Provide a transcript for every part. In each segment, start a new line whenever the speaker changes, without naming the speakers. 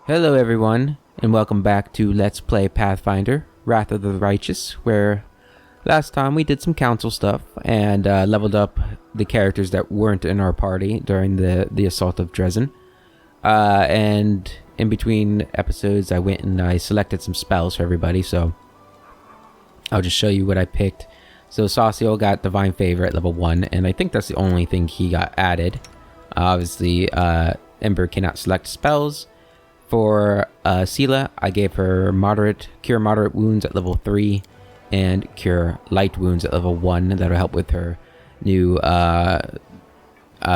Hello everyone, and welcome back to Let's Play Pathfinder, Wrath of the Righteous, where last time we did some council stuff and leveled up the characters that weren't in our party during the assault of Drezen. And in between episodes I went and I selected some spells for everybody, so I'll just show you what I picked. So Sauciel got Divine Favor at level 1, and I think that's the only thing he got added. Obviously, Ember cannot select spells. For Sela, I gave her Cure Moderate Wounds at level 3 and Cure Light Wounds at level 1. That'll help with her new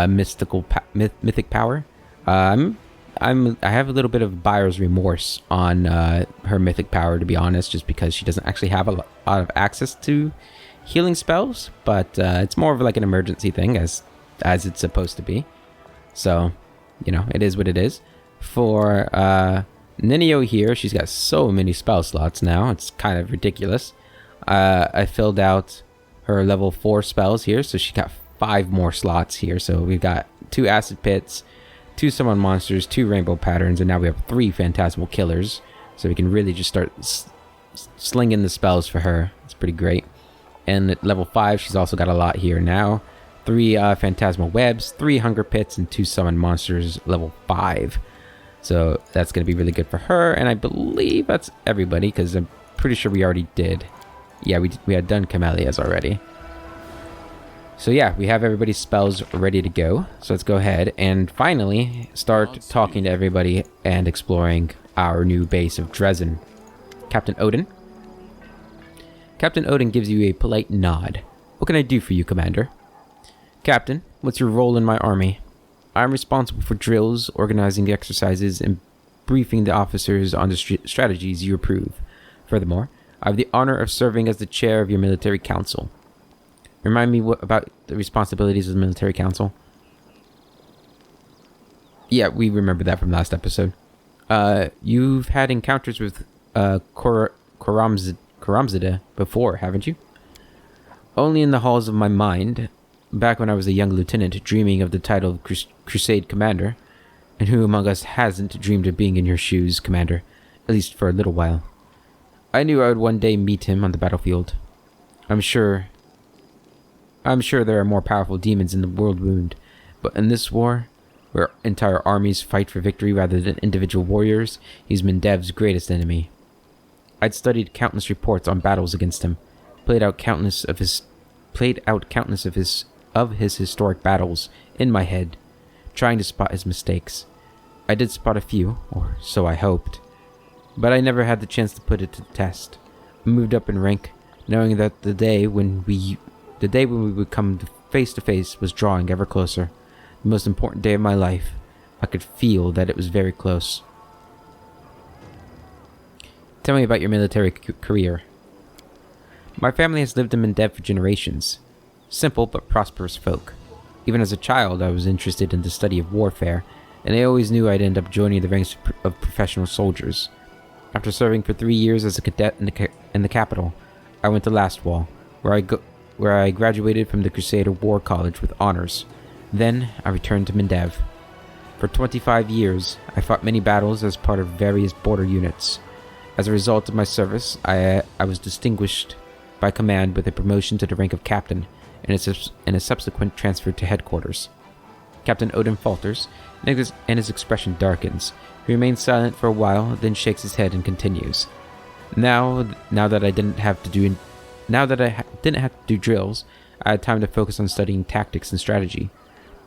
mythic power. I have a little bit of buyer's remorse on her mythic power, to be honest, just because she doesn't actually have a lot of access to healing spells, but it's more of like an emergency thing as it's supposed to be. So, you know, it is what it is. For Ninio here, she's got so many spell slots now, it's kind of ridiculous. I filled out her level 4 spells here, so she got 5 more slots here. So we've got 2 Acid Pits, 2 Summon Monsters, 2 Rainbow Patterns, and now we have 3 Phantasmal Killers. So we can really just start slinging the spells for her. It's pretty great. And at level 5, she's also got a lot here now. 3 Phantasmal Webs, 3 Hunger Pits, and 2 Summon Monsters level 5. So that's going to be really good for her, and I believe that's everybody, because I'm pretty sure we already did. Yeah, we had done Camellias already. So yeah, we have everybody's spells ready to go. So let's go ahead and finally start talking to everybody and exploring our new base of Drezen. Captain Odin. Captain Odin gives you a polite nod. What can I do for you, Commander? Captain, what's your role in my army? I'm responsible for drills, organizing exercises, and briefing the officers on the strategies you approve. Furthermore, I have the honor of serving as the chair of your military council. Remind me about the responsibilities of the military council? Yeah, we remember that from last episode. You've had encounters with Karamzada before, haven't you? Only in the halls of my mind. Back when I was a young lieutenant dreaming of the title of Crusade Commander. And who among us hasn't dreamed of being in your shoes, Commander? At least for a little while. I knew I would one day meet him on the battlefield. I'm sure there are more powerful demons in the world wound. But in this war, where entire armies fight for victory rather than individual warriors, he's Mindev's greatest enemy. I'd studied countless reports on battles against him. Played out countless of his historic battles in my head, trying to spot his mistakes. I did spot a few, or so I hoped, but I never had the chance to put it to the test. I moved up in rank, knowing that the day when we would come face to face was drawing ever closer. The most important day of my life. I could feel that it was very close. Tell me about your military career. My family has lived in Mindev for generations. Simple but prosperous folk. Even as a child, I was interested in the study of warfare, and I always knew I'd end up joining the ranks of professional soldiers. After serving for 3 years as a cadet in the capital, I went to Lastwall, where I graduated from the Crusader War College with honors. Then, I returned to Mindev. For 25 years, I fought many battles as part of various border units. As a result of my service, I was distinguished by command with a promotion to the rank of captain, and a subsequent transfer to headquarters. Captain Odin falters, and his expression darkens. He remains silent for a while, then shakes his head and continues. Now that I didn't have to do drills, I had time to focus on studying tactics and strategy.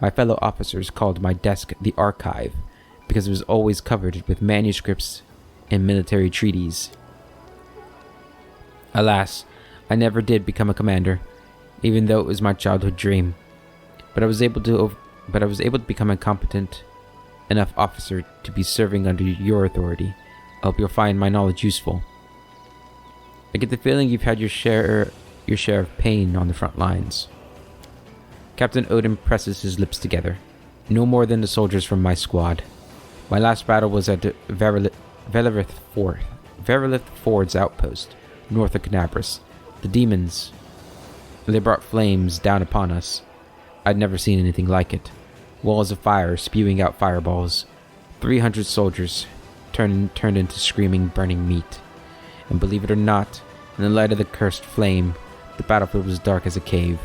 My fellow officers called my desk the Archive, because it was always covered with manuscripts and military treaties. Alas, I never did become a commander, even though it was my childhood dream. But I was able to become a competent enough officer to be serving under your authority. I hope you'll find my knowledge useful. I get the feeling you've had your share of pain on the front lines. Captain Odin presses his lips together. No more than the soldiers from my squad. My last battle was at Velerith Ford's outpost, north of Canabras. The demons, they brought flames down upon us. I'd never seen anything like it. Walls of fire spewing out fireballs. 300 soldiers. turned into screaming, burning meat. And believe it or not, in the light of the cursed flame, the battlefield was dark as a cave.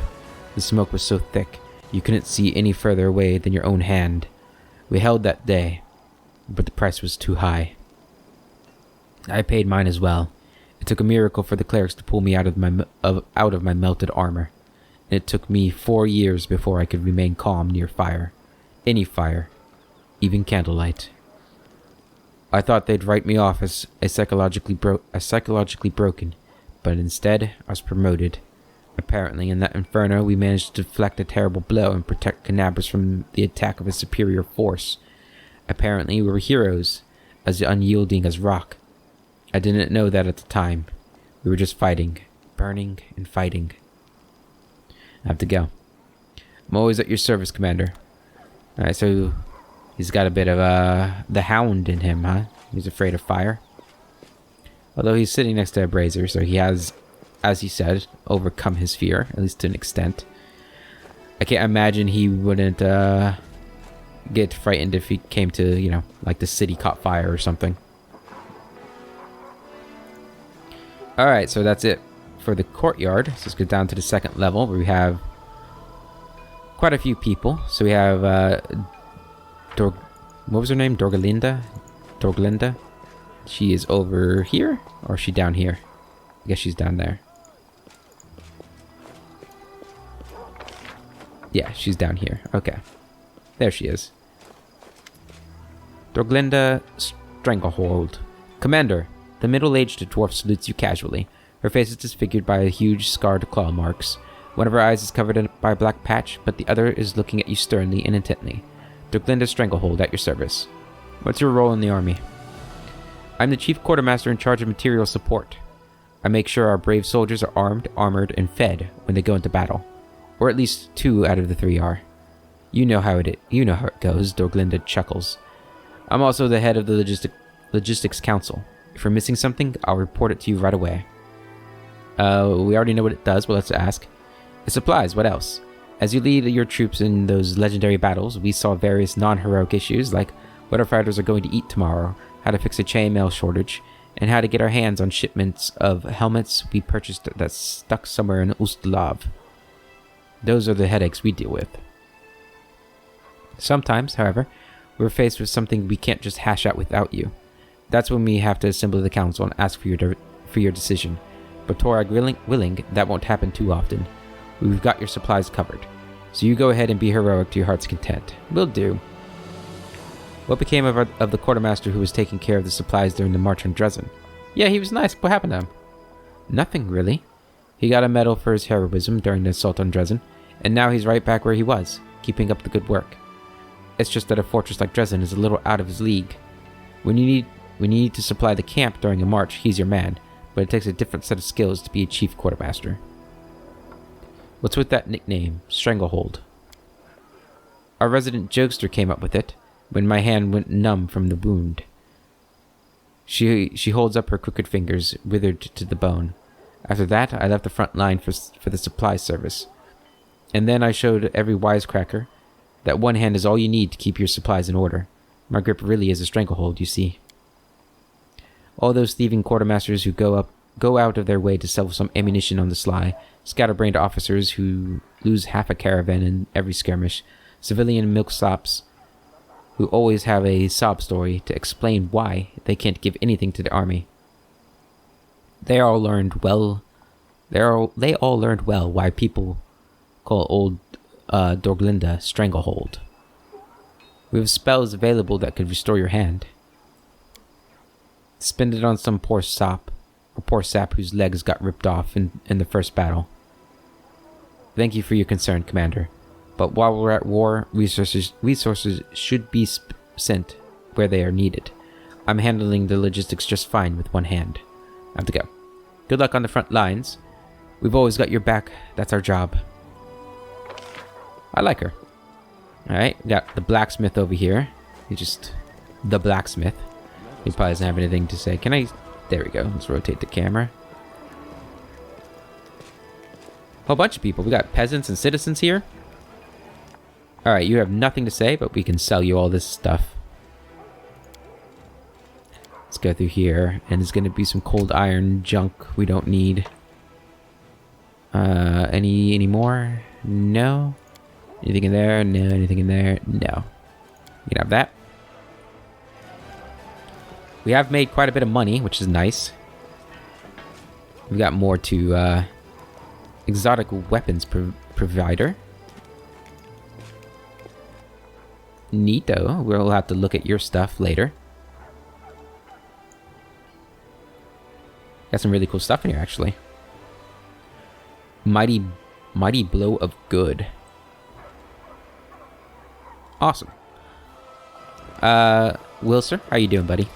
The smoke was so thick, you couldn't see any further away than your own hand. We held that day, but the price was too high. I paid mine as well. It took a miracle for the clerics to pull me out of my melted armor, and it took me 4 years before I could remain calm near fire. Any fire, even candlelight. I thought they'd write me off as psychologically broken, but instead I was promoted. Apparently, in that inferno, we managed to deflect a terrible blow and protect Canabras from the attack of a superior force. Apparently, we were heroes, as unyielding as rock. I didn't know that at the time. We were just fighting, burning and fighting. I have to go. I'm always at your service, Commander. Alright, so he's got a bit of the hound in him, huh? He's afraid of fire. Although he's sitting next to a brazier, so he has, as he said, overcome his fear, at least to an extent. I can't imagine he wouldn't get frightened if he came to, you know, like the city caught fire or something. Alright, so that's it for the courtyard. So let's go down to the second level where we have quite a few people. So we have what was her name? Dorglinda. She is over here, or is she down here? I guess she's down there. Yeah, she's down here. Okay. There she is. Dorglinda Stranglehold. Commander, the middle-aged dwarf salutes you casually. Her face is disfigured by huge scarred claw marks. One of her eyes is covered by a black patch, but the other is looking at you sternly and intently. Dorglinda Stranglehold, at your service. What's your role in the army? I'm the chief quartermaster in charge of material support. I make sure our brave soldiers are armed, armored, and fed when they go into battle. Or at least 2 out of the 3 are. You know how it goes, Dorglinda chuckles. I'm also the head of the logistics council. If we're missing something, I'll report it to you right away. We already know what it does, but let's ask. It supplies, what else? As you lead your troops in those legendary battles, we saw various non-heroic issues like what our fighters are going to eat tomorrow, how to fix a chainmail shortage, and how to get our hands on shipments of helmets we purchased that's stuck somewhere in Ustlav. Those are the headaches we deal with. Sometimes, however, we're faced with something we can't just hash out without you. That's when we have to assemble the council and ask for your decision. But Torag willing, that won't happen too often. We've got your supplies covered. So you go ahead and be heroic to your heart's content. Will do. What became of the quartermaster who was taking care of the supplies during the march on Drezen? Yeah, he was nice. What happened to him? Nothing, really. He got a medal for his heroism during the assault on Drezen, and now he's right back where he was, keeping up the good work. It's just that a fortress like Drezen is a little out of his league. When you need to supply the camp during a march, he's your man, but it takes a different set of skills to be a chief quartermaster. What's with that nickname, Stranglehold? Our resident jokester came up with it, when my hand went numb from the wound. She holds up her crooked fingers, withered to the bone. After that, I left the front line for the supply service. And then I showed every wisecracker that one hand is all you need to keep your supplies in order. My grip really is a stranglehold, you see. All those thieving quartermasters who go out of their way to sell some ammunition on the sly, scatterbrained officers who lose half a caravan in every skirmish, civilian milksops who always have a sob story to explain why they can't give anything to the army. They all learned well why people call old Dorglinda Stranglehold. We have spells available that could restore your hand. Spend it on some poor sap whose legs got ripped off in the first battle. Thank you for your concern, Commander. But while we're at war, resources should be sent where they are needed. I'm handling the logistics just fine with one hand. I have to go. Good luck on the front lines. We've always got your back. That's our job. I like her. Alright, we got the blacksmith over here. He's just the blacksmith. He probably doesn't have anything to say. Can I... There we go. Let's rotate the camera. Whole bunch of people. We got peasants and citizens here. Alright, you have nothing to say, but we can sell you all this stuff. Let's go through here, and there's gonna be some cold iron junk we don't need. Any more? No. Anything in there? No. Anything in there? No. You can have that. We have made quite a bit of money, which is nice. We got more to exotic weapons provider. Neato. We'll have to look at your stuff later. Got some really cool stuff in here, actually. Mighty Blow of Good. Awesome. Wilser, how you doing, buddy?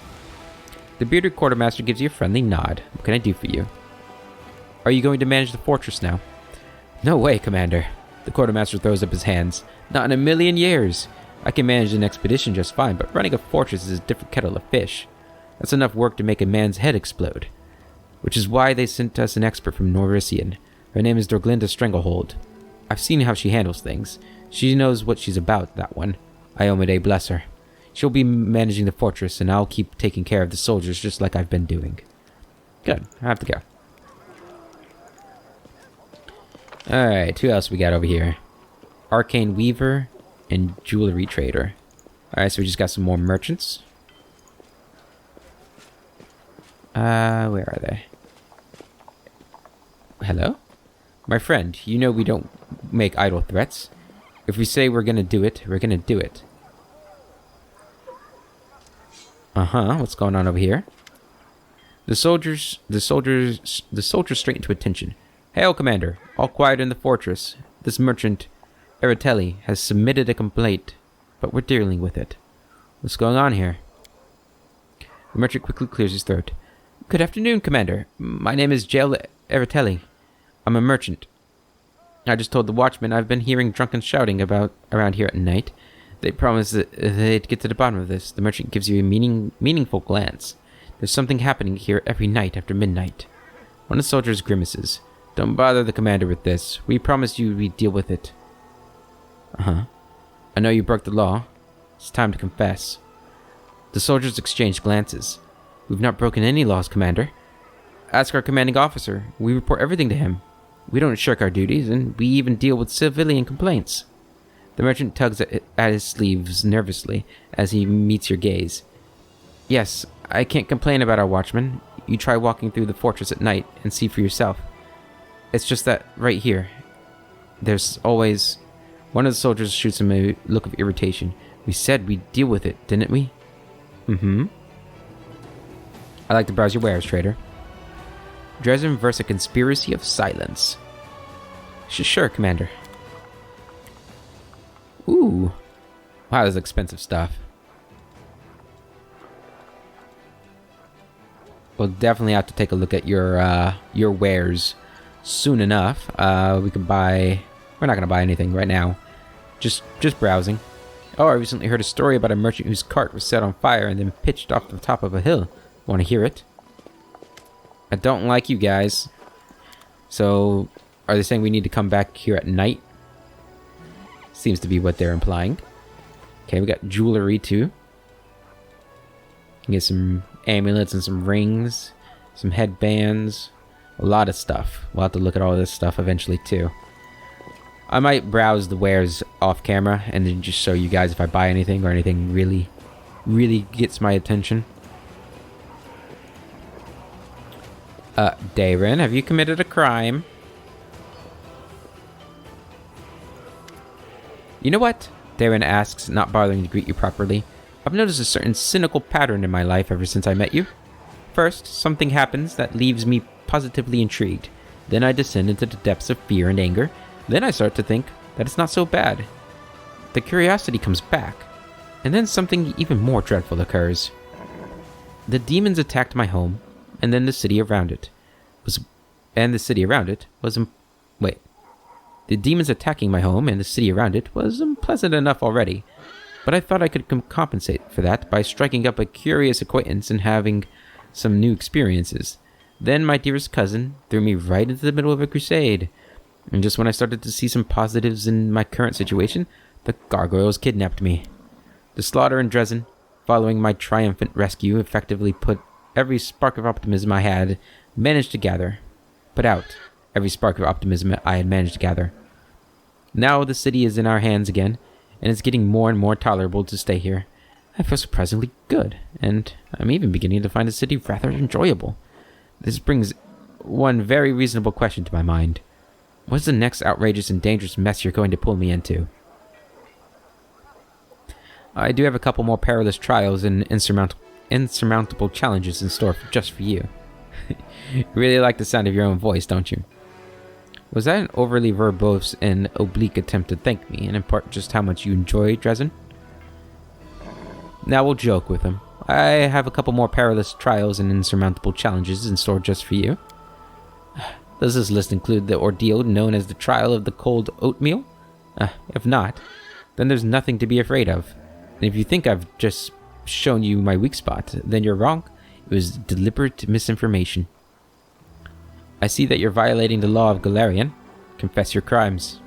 The bearded quartermaster gives you a friendly nod. What can I do for you? Are you going to manage the fortress now? No way, Commander. The quartermaster throws up his hands. Not in a million years. I can manage an expedition just fine, but running a fortress is a different kettle of fish. That's enough work to make a man's head explode. Which is why they sent us an expert from Norvisian. Her name is Dorglinda Stranglehold. I've seen how she handles things. She knows what she's about, that one. Iomade bless her. She'll be managing the fortress, and I'll keep taking care of the soldiers just like I've been doing. Good. I have to go. Alright, who else we got over here? Arcane Weaver and Jewelry Trader. Alright, so we just got some more merchants. Where are they? Hello? My friend, you know we don't make idle threats. If we say we're gonna do it, we're gonna do it. What's going on over here? The soldiers straighten to attention. Hail, Commander. All quiet in the fortress. This merchant, Aratelli, has submitted a complaint, but we're dealing with it. What's going on here? The merchant quickly clears his throat. Good afternoon, Commander. My name is Jael Aratelli. I'm a merchant. I just told the watchman I've been hearing drunken shouting about around here at night. They promised that they'd get to the bottom of this. The merchant gives you a meaningful glance. There's something happening here every night after midnight. One of the soldiers grimaces. Don't bother the commander with this. We promised you we'd deal with it. I know you broke the law. It's time to confess. The soldiers exchange glances. We've not broken any laws, Commander. Ask our commanding officer. We report everything to him. We don't shirk our duties, and we even deal with civilian complaints. The merchant tugs at his sleeves nervously as he meets your gaze. Yes, I can't complain about our watchman. You try walking through the fortress at night and see for yourself. It's just that right here, there's always... One of the soldiers shoots him a look of irritation. We said we'd deal with it, didn't we? I like to browse your wares, trader. Drezen versus a conspiracy of silence. Sure, Commander. Ooh. Wow, that's expensive stuff. We'll definitely have to take a look at your wares soon enough. We can buy... We're not going to buy anything right now. Just browsing. Oh, I recently heard a story about a merchant whose cart was set on fire and then pitched off the top of a hill. Want to hear it? I don't like you guys. So, are they saying we need to come back here at night? Seems to be what they're implying. Okay, we got jewelry too. Get some amulets and some rings, some headbands, a lot of stuff. We'll have to look at all this stuff eventually too. I might browse the wares off camera and then just show you guys if I buy anything or anything really gets my attention. Darren, have you committed a crime? You know what? Darren asks, not bothering to greet you properly. I've noticed a certain cynical pattern in my life ever since I met you. First, something happens that leaves me positively intrigued. Then I descend into the depths of fear and anger. Then I start to think that it's not so bad. The curiosity comes back. And then something even more dreadful occurs. The demons attacked my home, and then the city around it was... The demons attacking my home and the city around it was unpleasant enough already, but I thought I could compensate for that by striking up a curious acquaintance and having some new experiences. Then my dearest cousin threw me right into the middle of a crusade, and just when I started to see some positives in my current situation, the gargoyles kidnapped me. The slaughter in Drezen, following my triumphant rescue, effectively put every spark of optimism I had managed to gather. Put out every spark of optimism I had managed to gather. Now the city is in our hands again, and it's getting more and more tolerable to stay here. I feel surprisingly good, and I'm even beginning to find the city rather enjoyable. This brings one very reasonable question to my mind. What's the next outrageous and dangerous mess you're going to pull me into? I do have a couple more perilous trials and insurmountable challenges in store just for you. You really like the sound of your own voice, don't you? Was that an overly verbose and oblique attempt to thank me and impart just how much you enjoy Drezen? Now we'll joke with him. I have a couple more perilous trials and insurmountable challenges in store just for you. Does this list include the ordeal known as the Trial of the Cold Oatmeal? If not, then there's nothing to be afraid of. And if you think I've just shown you my weak spot, then you're wrong. It was deliberate misinformation. I see that you're violating the law of Galarian. Confess your crimes.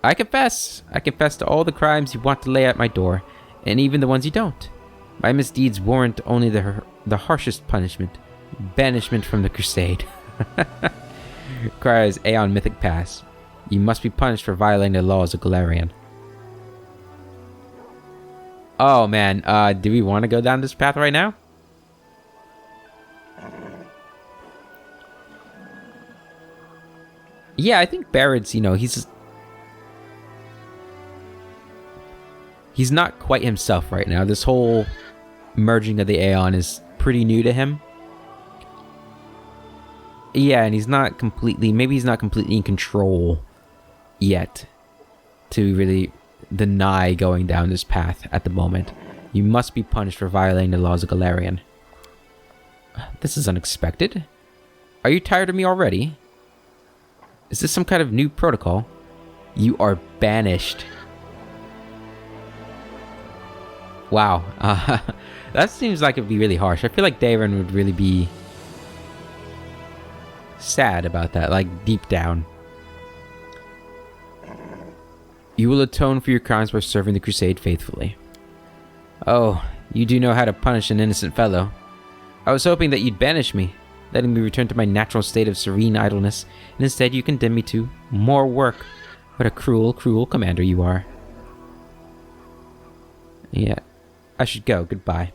I confess. I confess to all the crimes you want to lay at my door, and even the ones you don't. My misdeeds warrant only the harshest punishment. Banishment from the crusade. Cries Aeon Mythic Pass. You must be punished for violating the laws of Galarian. Oh man, do we want to go down this path right now? Yeah, I think Barrett's, he's not quite himself right now. This whole merging of the Aeon is pretty new to him. Yeah, and he's not completely in control yet to really deny going down this path at the moment. You must be punished for violating the laws of Galarian. This is unexpected. Are you tired of me already? Is this some kind of new protocol? You are banished. Wow. That seems like it'd be really harsh. I feel like Darren would really be sad about that, like deep down. You will atone for your crimes by serving the crusade faithfully. Oh, you do know how to punish an innocent fellow. I was hoping that you'd banish me, letting me return to my natural state of serene idleness, and instead you condemn me to more work. What a cruel, cruel commander you are. Yeah, I should go. Goodbye.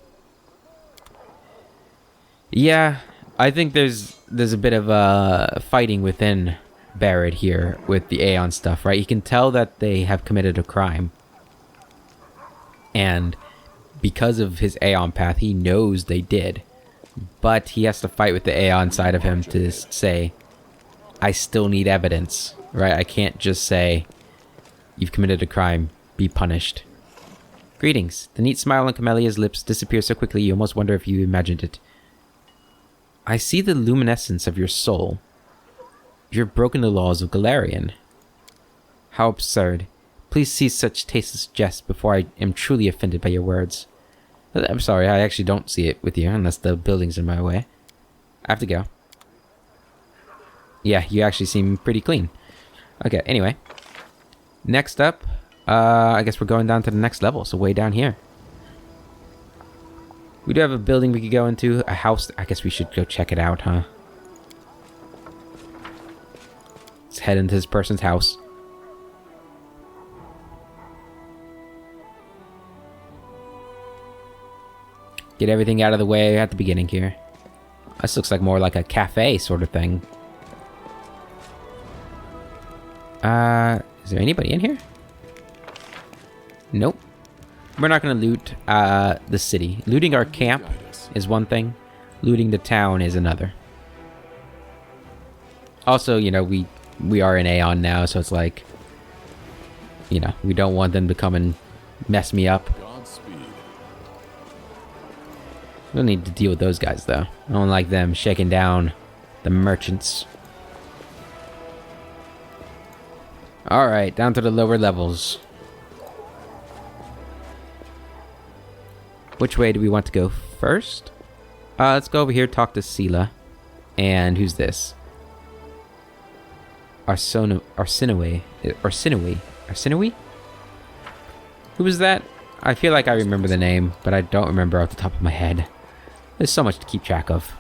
Yeah, I think there's a bit of fighting within Barrett here with the Aeon stuff, right? You can tell that they have committed a crime. And because of his Aeon path, he knows they did. But he has to fight with the Aeon side of him to say, I still need evidence, right? I can't just say, you've committed a crime, be punished. Greetings. The neat smile on Camelia's lips disappears so quickly you almost wonder if you imagined it. I see the luminescence of your soul. You've broken the laws of Galarian. How absurd. Please cease such tasteless jests before I am truly offended by your words. I'm sorry, I actually don't see it with you, unless the building's in my way. I have to go. Yeah, you actually seem pretty clean. Okay, anyway. Next up, I guess we're going down to the next level, so way down here. We do have a building we could go into, a house. I guess we should go check it out, huh? Let's head into this person's house. Get everything out of the way at the beginning here. This looks like more like a cafe sort of thing. Is there anybody in here? Nope. We're not going to loot the city. Looting our camp is one thing. Looting the town is another. Also, we are in Aeon now, so it's like, we don't want them to come and mess me up. We don't need to deal with those guys, though. I don't like them shaking down the merchants. Alright, down to the lower levels. Which way do we want to go first? Let's go over here, talk to Sela. And who's this? Arsinoe? Who was that? I feel like I remember the name, but I don't remember off the top of my head. There's so much to keep track of.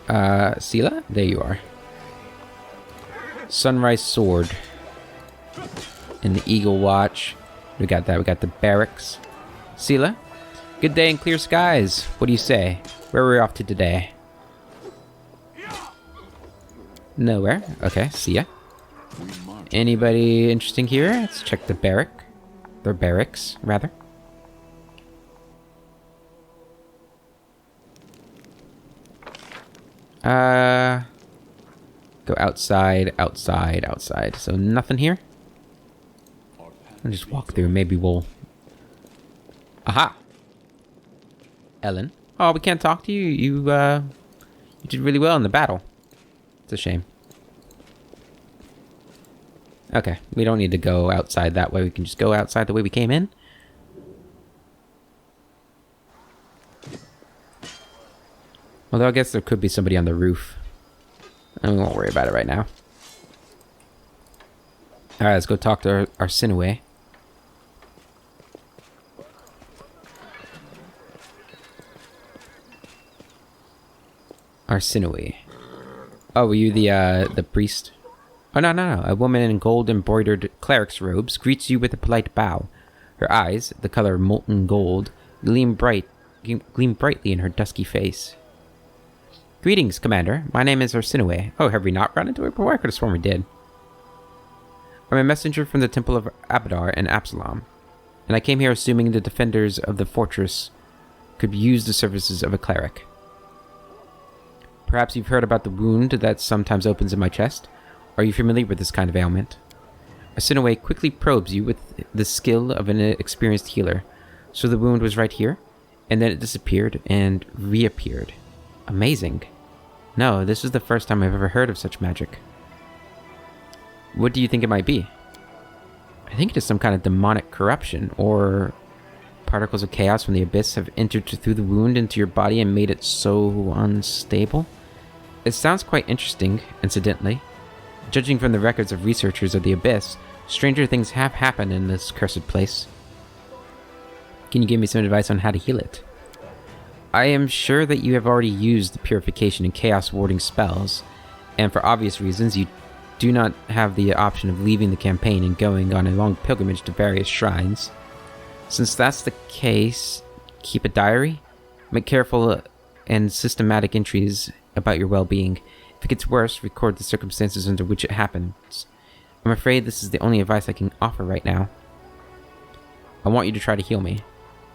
Sela? There you are. Sunrise Sword. And the Eagle Watch. We got that. We got the barracks. Sela? Good day in clear skies. What do you say? Where are we off to today? Nowhere. Okay, see ya. Anybody interesting here? Let's check the barrack. Their barracks, rather. Go outside, outside, outside. So nothing here? I'll just walk through. Maybe we'll... Aha! Ellen. Oh, we can't talk to you? You did really well in the battle. It's a shame. Okay, we don't need to go outside that way. We can just go outside the way we came in. Although I guess there could be somebody on the roof. And we won't worry about it right now. Alright, let's go talk to our Sinue. Sinue. Oh, were you the priest? Oh, no. A woman in gold-embroidered cleric's robes greets you with a polite bow. Her eyes, the color of molten gold, gleam brightly in her dusky face. Greetings, Commander. My name is Sinue. Oh, have we not run into her before? I could have sworn we did. I'm a messenger from the Temple of Abadar and Absalom, and I came here assuming the defenders of the fortress could use the services of a cleric. Perhaps you've heard about the wound that sometimes opens in my chest. Are you familiar with this kind of ailment? Sinue quickly probes you with the skill of an experienced healer. So the wound was right here, and then it disappeared and reappeared. Amazing. No, this is the first time I've ever heard of such magic. What do you think it might be? I think it is some kind of demonic corruption, or particles of chaos from the abyss have entered through the wound into your body and made it so unstable. It sounds quite interesting, incidentally. Judging from the records of researchers of the abyss, stranger things have happened in this cursed place. Can you give me some advice on how to heal it? I am sure that you have already used the purification and chaos warding spells, and for obvious reasons you do not have the option of leaving the campaign and going on a long pilgrimage to various shrines. Since that's the case, keep a diary, make careful and systematic entries about your well-being. If it gets worse, record the circumstances under which it happens. I'm afraid this is the only advice I can offer right now. I want you to try to heal me.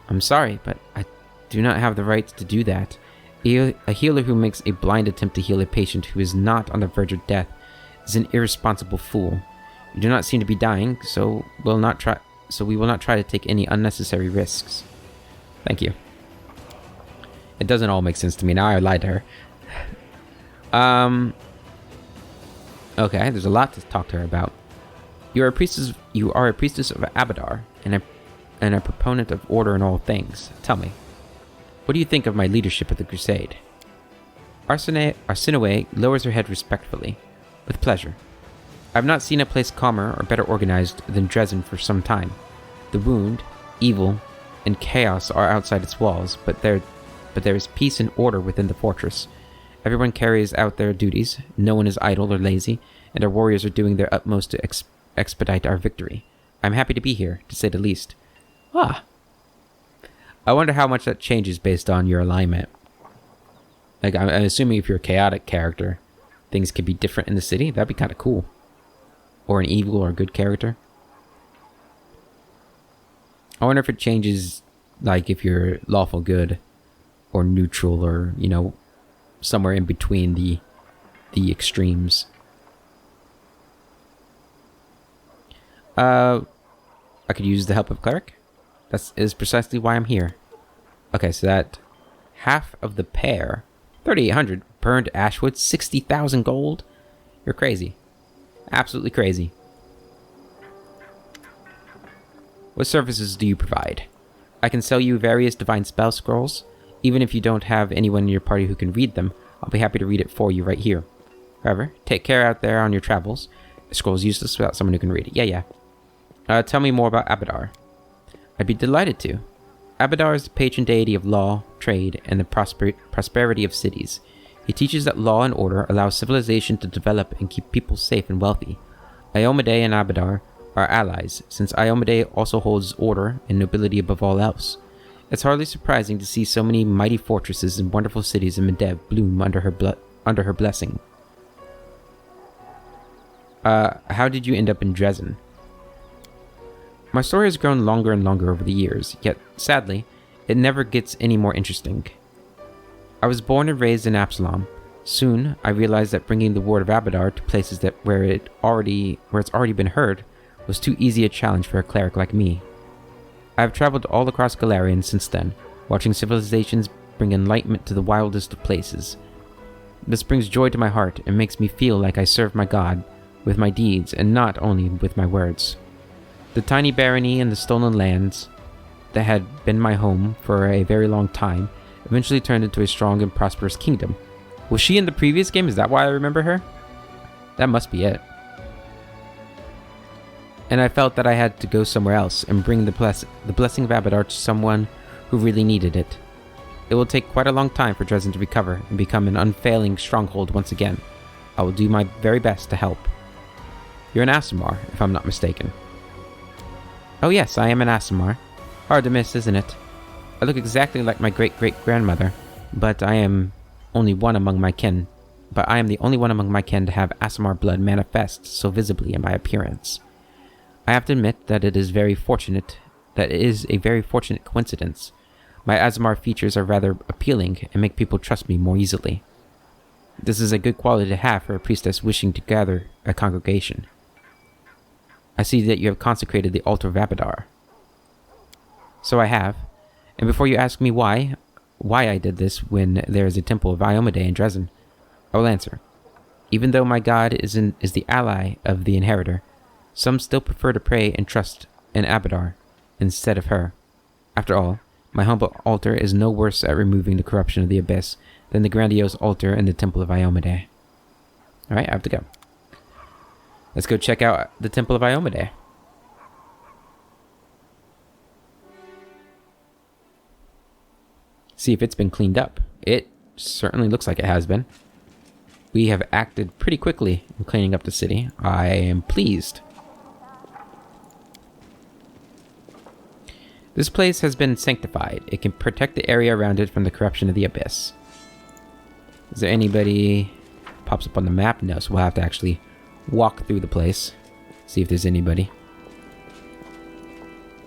I'm sorry, but I do not have the right to do that. A healer who makes a blind attempt to heal a patient who is not on the verge of death is an irresponsible fool. You do not seem to be dying, so we will not try to take any unnecessary risks. Thank you. It doesn't all make sense to me now. I lied to her. Okay, there's a lot to talk to her about. You are a priestess of Abadar, and a proponent of order in all things. Tell me, what do you think of my leadership of the crusade? Sinue lowers her head respectfully. With pleasure. I have not seen a place calmer or better organized than Drezen for some time. The wound, evil, and chaos are outside its walls, but there is peace and order within the fortress. Everyone carries out their duties, no one is idle or lazy, and our warriors are doing their utmost to expedite our victory. I'm happy to be here, to say the least. Ah. I wonder how much that changes based on your alignment. Like, I'm assuming if you're a chaotic character, things could be different in the city. That'd be kind of cool. Or an evil or a good character. I wonder if it changes, like, if you're lawful good or neutral or, you know, somewhere in between the extremes. I could use the help of cleric. That is precisely why I'm here. Okay, so that half of the pair, 3,800 burned ashwood, 60,000 gold. You're crazy. Absolutely crazy. What services do you provide? I can sell you various divine spell scrolls. Even if you don't have anyone in your party who can read them, I'll be happy to read it for you right here. However, take care out there on your travels. The scroll is useless without someone who can read it. Yeah. Tell me more about Abadar. I'd be delighted to. Abadar is the patron deity of law, trade, and the prosperity of cities. He teaches that law and order allow civilization to develop and keep people safe and wealthy. Iomedae and Abadar are allies, since Iomedae also holds order and nobility above all else. It's hardly surprising to see so many mighty fortresses and wonderful cities in Medev bloom under her blessing. How did you end up in Drezen? My story has grown longer and longer over the years, yet, sadly, it never gets any more interesting. I was born and raised in Absalom. Soon, I realized that bringing the word of Abadar to places where it's already been heard was too easy a challenge for a cleric like me. I have traveled all across Galarian since then, watching civilizations bring enlightenment to the wildest of places. This brings joy to my heart and makes me feel like I serve my God with my deeds and not only with my words. The tiny barony and the stolen lands that had been my home for a very long time eventually turned into a strong and prosperous kingdom. Was she in the previous game? Is that why I remember her? That must be it. And I felt that I had to go somewhere else and bring the blessing of Abadar to someone who really needed it. It will take quite a long time for Drezen to recover and become an unfailing stronghold once again. I will do my very best to help. You're an Aasimar, if I'm not mistaken. Oh yes, I am an Aasimar. Hard to miss, isn't it? I look exactly like my great-great-grandmother, but I am the only one among my kin to have Aasimar blood manifest so visibly in my appearance. I have to admit that it is a very fortunate coincidence. My Aasimar features are rather appealing and make people trust me more easily. This is a good quality to have for a priestess wishing to gather a congregation. I see that you have consecrated the altar of Abadar. So I have, and before you ask me why I did this when there is a temple of Iomedae in Drezen, I will answer. Even though my god is the ally of the inheritor, some still prefer to pray and trust in Abadar instead of her. After all, my humble altar is no worse at removing the corruption of the abyss than the grandiose altar in the temple of Iomedae. Alright, I have to go. Let's go check out the temple of Iomedae. See if it's been cleaned up. It certainly looks like it has been. We have acted pretty quickly in cleaning up the city. I am pleased. This place has been sanctified. It can protect the area around it from the corruption of the abyss. Is there anybody pops up on the map? No, so we'll have to actually walk through the place. See if there's anybody.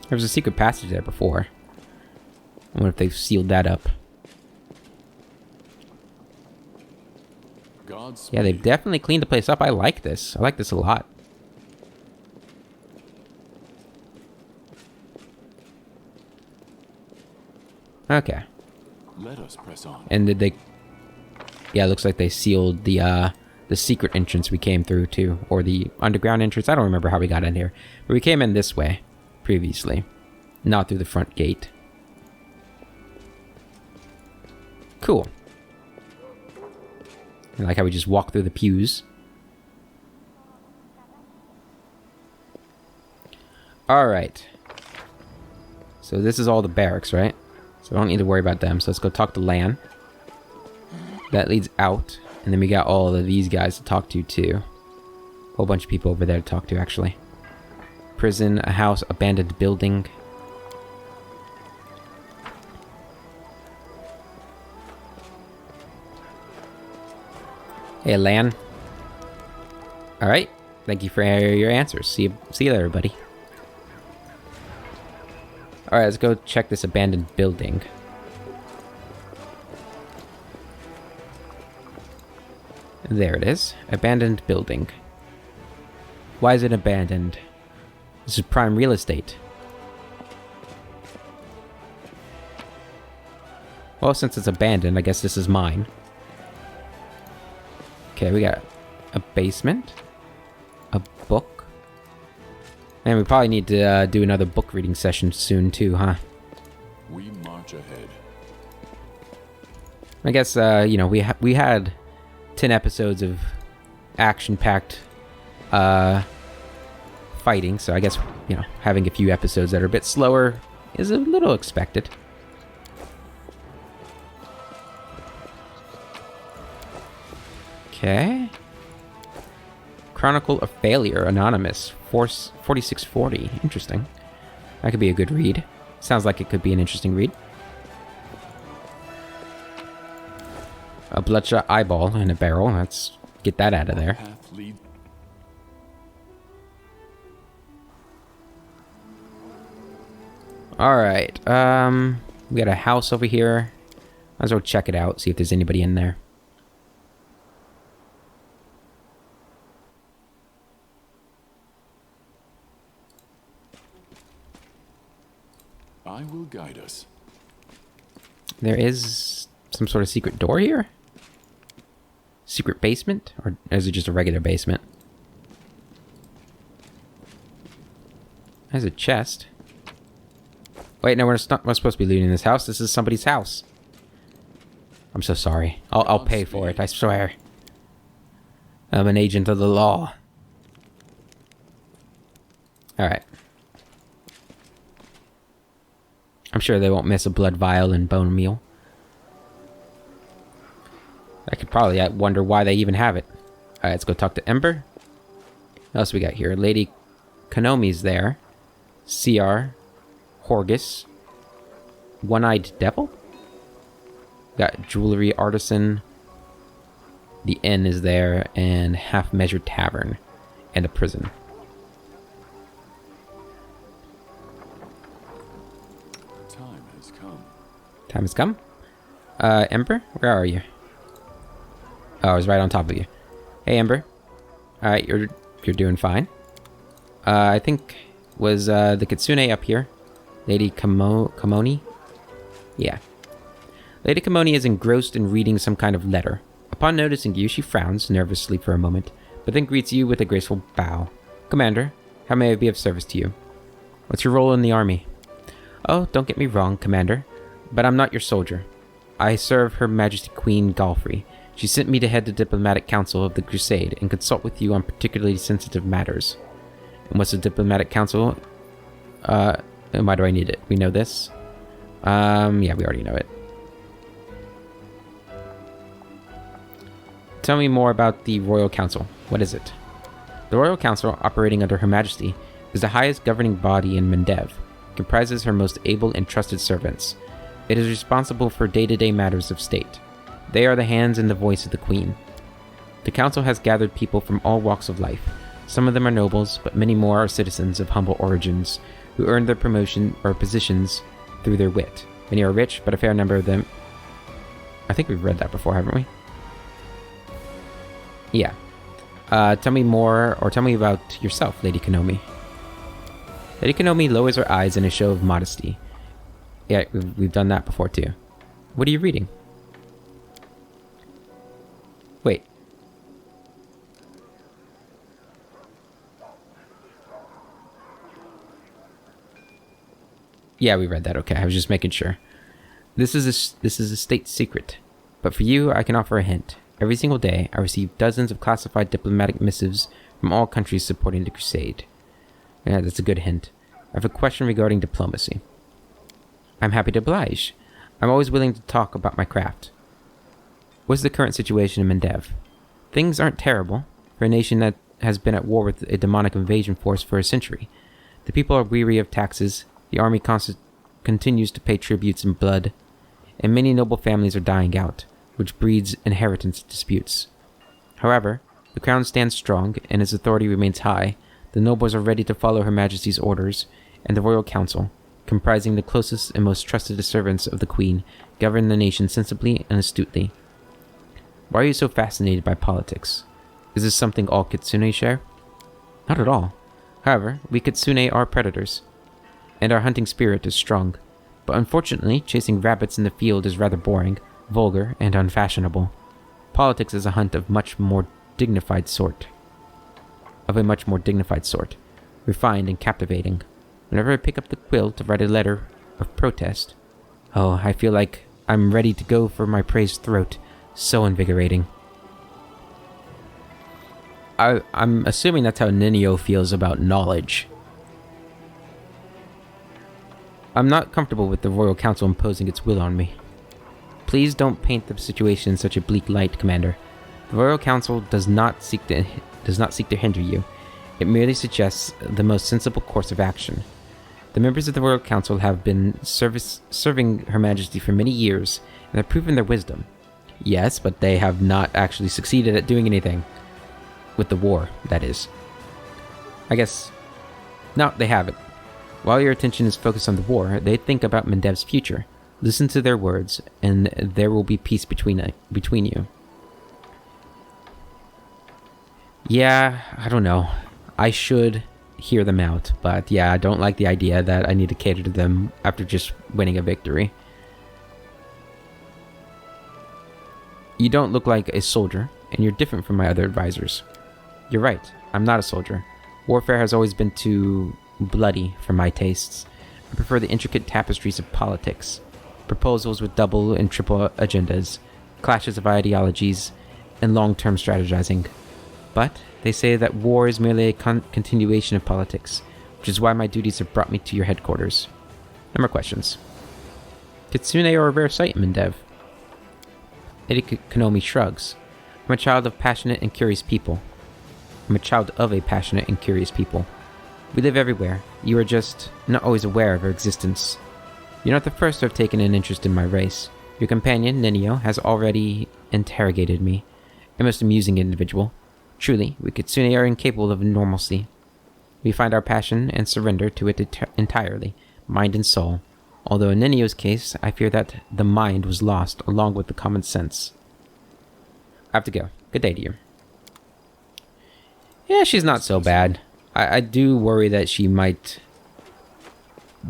There was a secret passage there before. I wonder if they've sealed that up. Yeah, they've definitely cleaned the place up. I like this. I like this a lot. Okay.
Let us press on.
And did they... Yeah, it looks like they sealed the secret entrance we came through too. Or the underground entrance. I don't remember how we got in here. But we came in this way previously. Not through the front gate. Cool. I like how we just walk through the pews. Alright. So this is all the barracks, right? So I don't need to worry about them. So let's go talk to Lan. That leads out. And then we got all of these guys to talk to too. Whole bunch of people over there to talk to actually. Prison, a house, abandoned building. Hey, Lan. Alright. Thank you for your answers. See you there, everybody. Alright, let's go check this abandoned building. There it is. Abandoned building. Why is it abandoned? This is prime real estate. Well, since it's abandoned, I guess this is mine. Okay, we got a basement, a book, and we probably need to do another book reading session soon too, huh?
We march ahead.
I guess you know, we had 10 episodes of action-packed fighting, so I guess, you know, having a few episodes that are a bit slower is a little expected. Okay. Chronicle of Failure, Anonymous, Force 4640. Interesting. That could be a good read. Sounds like it could be an interesting read. A bloodshot eyeball in a barrel. Let's get that out of there. Alright, we got a house over here. Might as well check it out, see if there's anybody in there.
I will guide us.
There is some sort of secret door here? Secret basement? Or is it just a regular basement? There's a chest. Wait, no, we're not supposed to be looting this house. This is somebody's house. I'm so sorry. I'll pay for it, I swear. I'm an agent of the law. Alright. I'm sure they won't miss a blood vial and bone meal. I could probably wonder why they even have it. Alright, let's go talk to Ember. What else we got here? Lady Konomi's there. CR. Horgus. One-Eyed Devil? Got Jewelry Artisan. The Inn is there. And Half-Measured Tavern. And the prison.
Time has come.
Time has come? Ember? Where are you? Oh, I was right on top of you. Hey, Ember. Alright, you're doing fine. I think was the Kitsune up here. Lady Kamoni? Yeah. Lady Kamoni is engrossed in reading some kind of letter. Upon noticing you, she frowns nervously for a moment, but then greets you with a graceful bow. Commander, how may I be of service to you? What's your role in the army? Oh, don't get me wrong, Commander, but I'm not your soldier. I serve Her Majesty Queen Galfrey. She sent me to head the diplomatic council of the Crusade and consult with you on particularly sensitive matters. And what's the diplomatic council? And why do I need it? We know this? Yeah, we already know it. Tell me more about the Royal Council. What is it? The Royal Council, operating under Her Majesty, is the highest governing body in Mendev. It comprises her most able and trusted servants. It is responsible for day-to-day matters of state. They are the hands and the voice of the Queen. The Council has gathered people from all walks of life. Some of them are nobles, but many more are citizens of humble origins, who earned their promotion or positions through their wit. Many are rich, but a fair number of them... I think we've read that before, haven't we? Yeah. Tell me more, or tell me about yourself, Lady Konomi. Lady Konomi lowers her eyes in a show of modesty. Yeah, we've done that before, too. What are you reading? Wait. Yeah, we read that. Okay, I was just making sure. This is a state secret, but for you, I can offer a hint. Every single day, I receive dozens of classified diplomatic missives from all countries supporting the Crusade. Yeah, that's a good hint. I have a question regarding diplomacy. I'm happy to oblige. I'm always willing to talk about my craft. What's the current situation in Mendev? Things aren't terrible for a nation that has been at war with a demonic invasion force for a century. The people are weary of taxes, the army continues to pay tributes in blood, and many noble families are dying out, which breeds inheritance disputes. However, the crown stands strong, and its authority remains high. The nobles are ready to follow Her Majesty's orders, and the Royal Council, comprising the closest and most trusted servants of the Queen, govern the nation sensibly and astutely. Why are you so fascinated by politics? Is this something all Kitsune share? Not at all. However, we Kitsune are predators, and our hunting spirit is strong. But unfortunately, chasing rabbits in the field is rather boring, vulgar, and unfashionable. Politics is a hunt of a much more dignified sort. Refined and captivating. Whenever I pick up the quill to write a letter of protest, oh, I feel like I'm ready to go for my praised throat. So invigorating. I'm assuming that's how Ninio feels about knowledge. I'm not comfortable with the Royal Council imposing its will on me. Please don't paint the situation in such a bleak light, Commander. The Royal Council does not seek to hinder you. It merely suggests the most sensible course of action. The members of the Royal Council have been serving Her Majesty for many years and have proven their wisdom. Yes, but they have not actually succeeded at doing anything. With the war, that is. I guess... No, they haven't. While your attention is focused on the war, they think about Mendev's future. Listen to their words, and there will be peace between you. Yeah, I don't know. I should hear them out, but yeah, I don't like the idea that I need to cater to them after just winning a victory. You don't look like a soldier, and you're different from my other advisors. You're right, I'm not a soldier. Warfare has always been too bloody for my tastes. I prefer the intricate tapestries of politics. Proposals with double and triple agendas, clashes of ideologies, and long-term strategizing. But they say that war is merely a continuation of politics, which is why my duties have brought me to your headquarters. No more questions. Kitsune are a rare sight, Mendev. Lady Konomi shrugs. I'm a child of passionate and curious people. We live everywhere. You are just not always aware of our existence. You're not the first to have taken an interest in my race. Your companion, Ninio, has already interrogated me. A most amusing individual. Truly, we Kitsune are incapable of normalcy. We find our passion and surrender to it entirely, mind and soul. Although in Ninio's case, I fear that the mind was lost along with the common sense. I have to go. Good day to you. Yeah, she's not so bad. I do worry that she might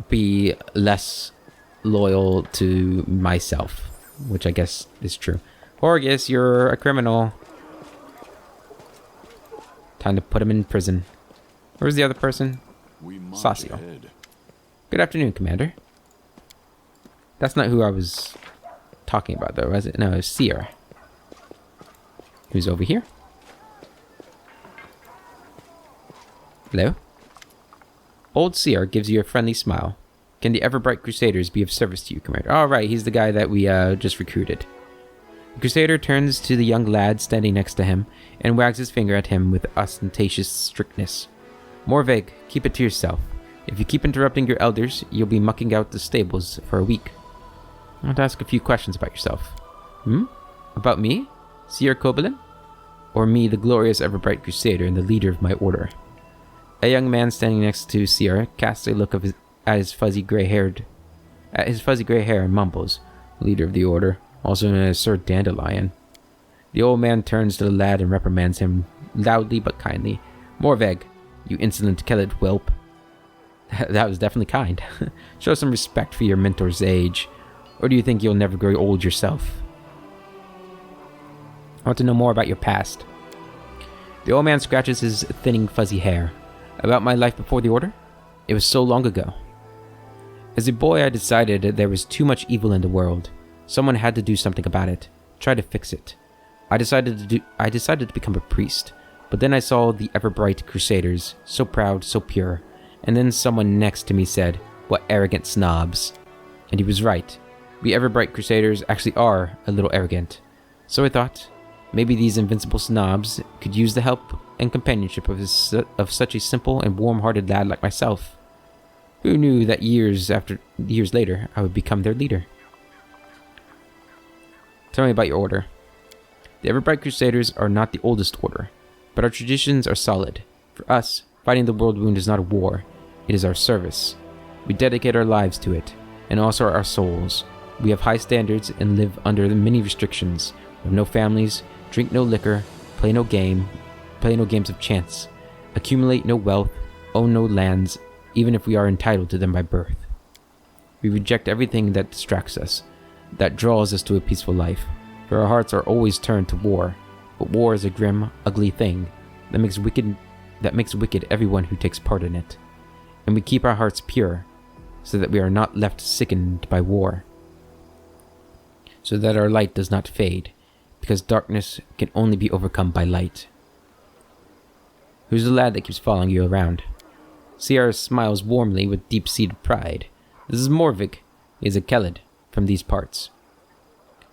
be less loyal to myself, which I guess is true. Horgus, you're a criminal. Time to put him in prison. Where's the other person? Sasio. Good afternoon, Commander. That's not who I was talking about, though, was it? No, it was Seer. Who's over here? Hello? Old Seer gives you a friendly smile. Can the ever-bright Crusaders be of service to you, Commander? Oh, right, he's the guy that we just recruited. The Crusader turns to the young lad standing next to him and wags his finger at him with ostentatious strictness. Morveg, keep it to yourself. If you keep interrupting your elders, you'll be mucking out the stables for a week. I want to ask a few questions about yourself. About me? Seer Kobolin? Or me, the glorious ever-bright Crusader and the leader of my order? A young man standing next to Seer casts a look at his fuzzy gray hair and mumbles, Leader of the order, also known as Sir Dandelion. The old man turns to the lad and reprimands him loudly but kindly. Morveg, you insolent Kellet whelp. That was definitely kind. Show some respect for your mentor's age. Or do you think you'll never grow old yourself? I want to know more about your past. The old man scratches his thinning fuzzy hair. About my life before the order? It was so long ago. As a boy, I decided that there was too much evil in the world. Someone had to do something about it. Try to fix it. I decided to become a priest. But then I saw the ever-bright Crusaders, so proud, so pure. And then someone next to me said, "What arrogant snobs." And he was right. We ever-bright Crusaders actually are a little arrogant. So I thought, maybe these invincible snobs could use the help and companionship of such a simple and warm-hearted lad like myself. Who knew that years later, I would become their leader? Tell me about your order. The Everbright Crusaders are not the oldest order, but our traditions are solid. For us, fighting the world wound is not a war, it is our service. We dedicate our lives to it, and also our souls. We have high standards and live under many restrictions. We have no families, drink no liquor, play no games of chance, accumulate no wealth, own no lands, even if we are entitled to them by birth. We reject everything that distracts us, that draws us to a peaceful life, for our hearts are always turned to war. But war is a grim, ugly thing that makes wicked everyone who takes part in it. And we keep our hearts pure, so that we are not left sickened by war, so that our light does not fade, because darkness can only be overcome by light. Who's the lad that keeps following you around? Sierra smiles warmly with deep-seated pride. This is Morvig. He is a Kelid from these parts.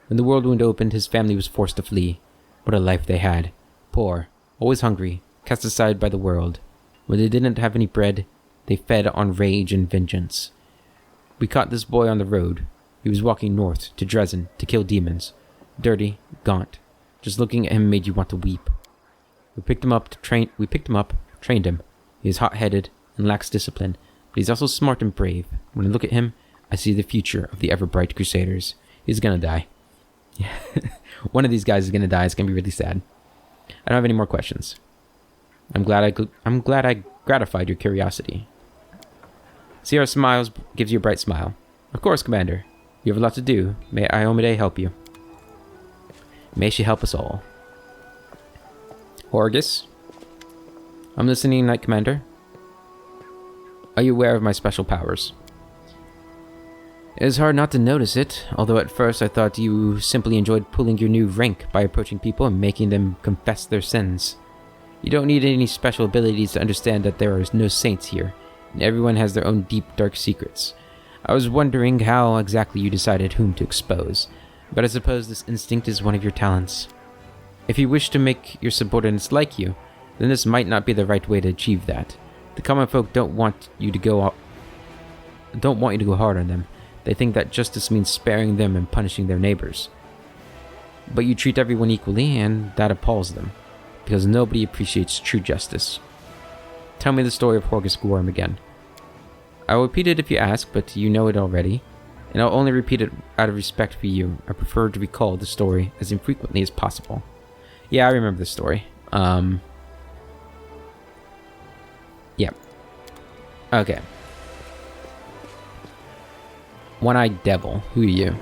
When the world wound opened, his family was forced to flee. What a life they had. Poor, always hungry, cast aside by the world. When they didn't have any bread, they fed on rage and vengeance. We caught this boy on the road. He was walking north to Drezen to kill demons. Dirty, gaunt. Just looking at him made you want to weep. We picked him up, trained him. He is hot-headed and lacks discipline, but he's also smart and brave. When I look at him, I see the future of the ever-bright Crusaders. He's gonna die. Yeah. One of these guys is gonna die. It's gonna be really sad. I don't have any more questions. I'm glad I gratified your curiosity. Sierra smiles, gives you a bright smile. Of course, Commander. You have a lot to do. May Iomade help you. May she help us all. Horgus? I'm listening, Knight Commander. Are you aware of my special powers? It is hard not to notice it, although at first I thought you simply enjoyed pulling your new rank by approaching people and making them confess their sins. You don't need any special abilities to understand that there are no saints here, and everyone has their own deep, dark secrets. I was wondering how exactly you decided whom to expose, but I suppose this instinct is one of your talents. If you wish to make your subordinates like you, then this might not be the right way to achieve that. The common folk don't want you to go hard on them. They think that justice means sparing them and punishing their neighbors. But you treat everyone equally, and that appalls them, because nobody appreciates true justice. Tell me the story of Horgus Gorm again. I will repeat it if you ask, but you know it already, and I'll only repeat it out of respect for you. I prefer to recall the story as infrequently as possible. Yeah, I remember the story. Yeah. Okay. One-Eyed Devil, who are you?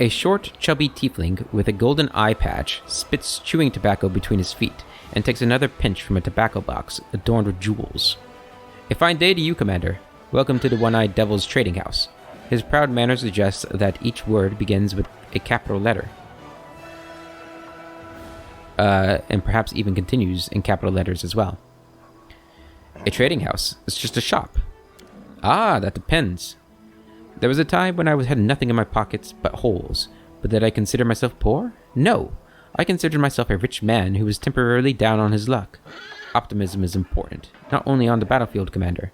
A short, chubby tiefling with a golden eye patch spits chewing tobacco between his feet and takes another pinch from a tobacco box adorned with jewels. A fine day to you, Commander. Welcome to the One-Eyed Devil's trading house. His proud manner suggests that each word begins with a capital letter. And perhaps even continues in capital letters as well. A trading house. It's just a shop. Ah, that depends. There was a time when I had nothing in my pockets but holes, but did I consider myself poor? No. I considered myself a rich man who was temporarily down on his luck. Optimism is important, not only on the battlefield, Commander.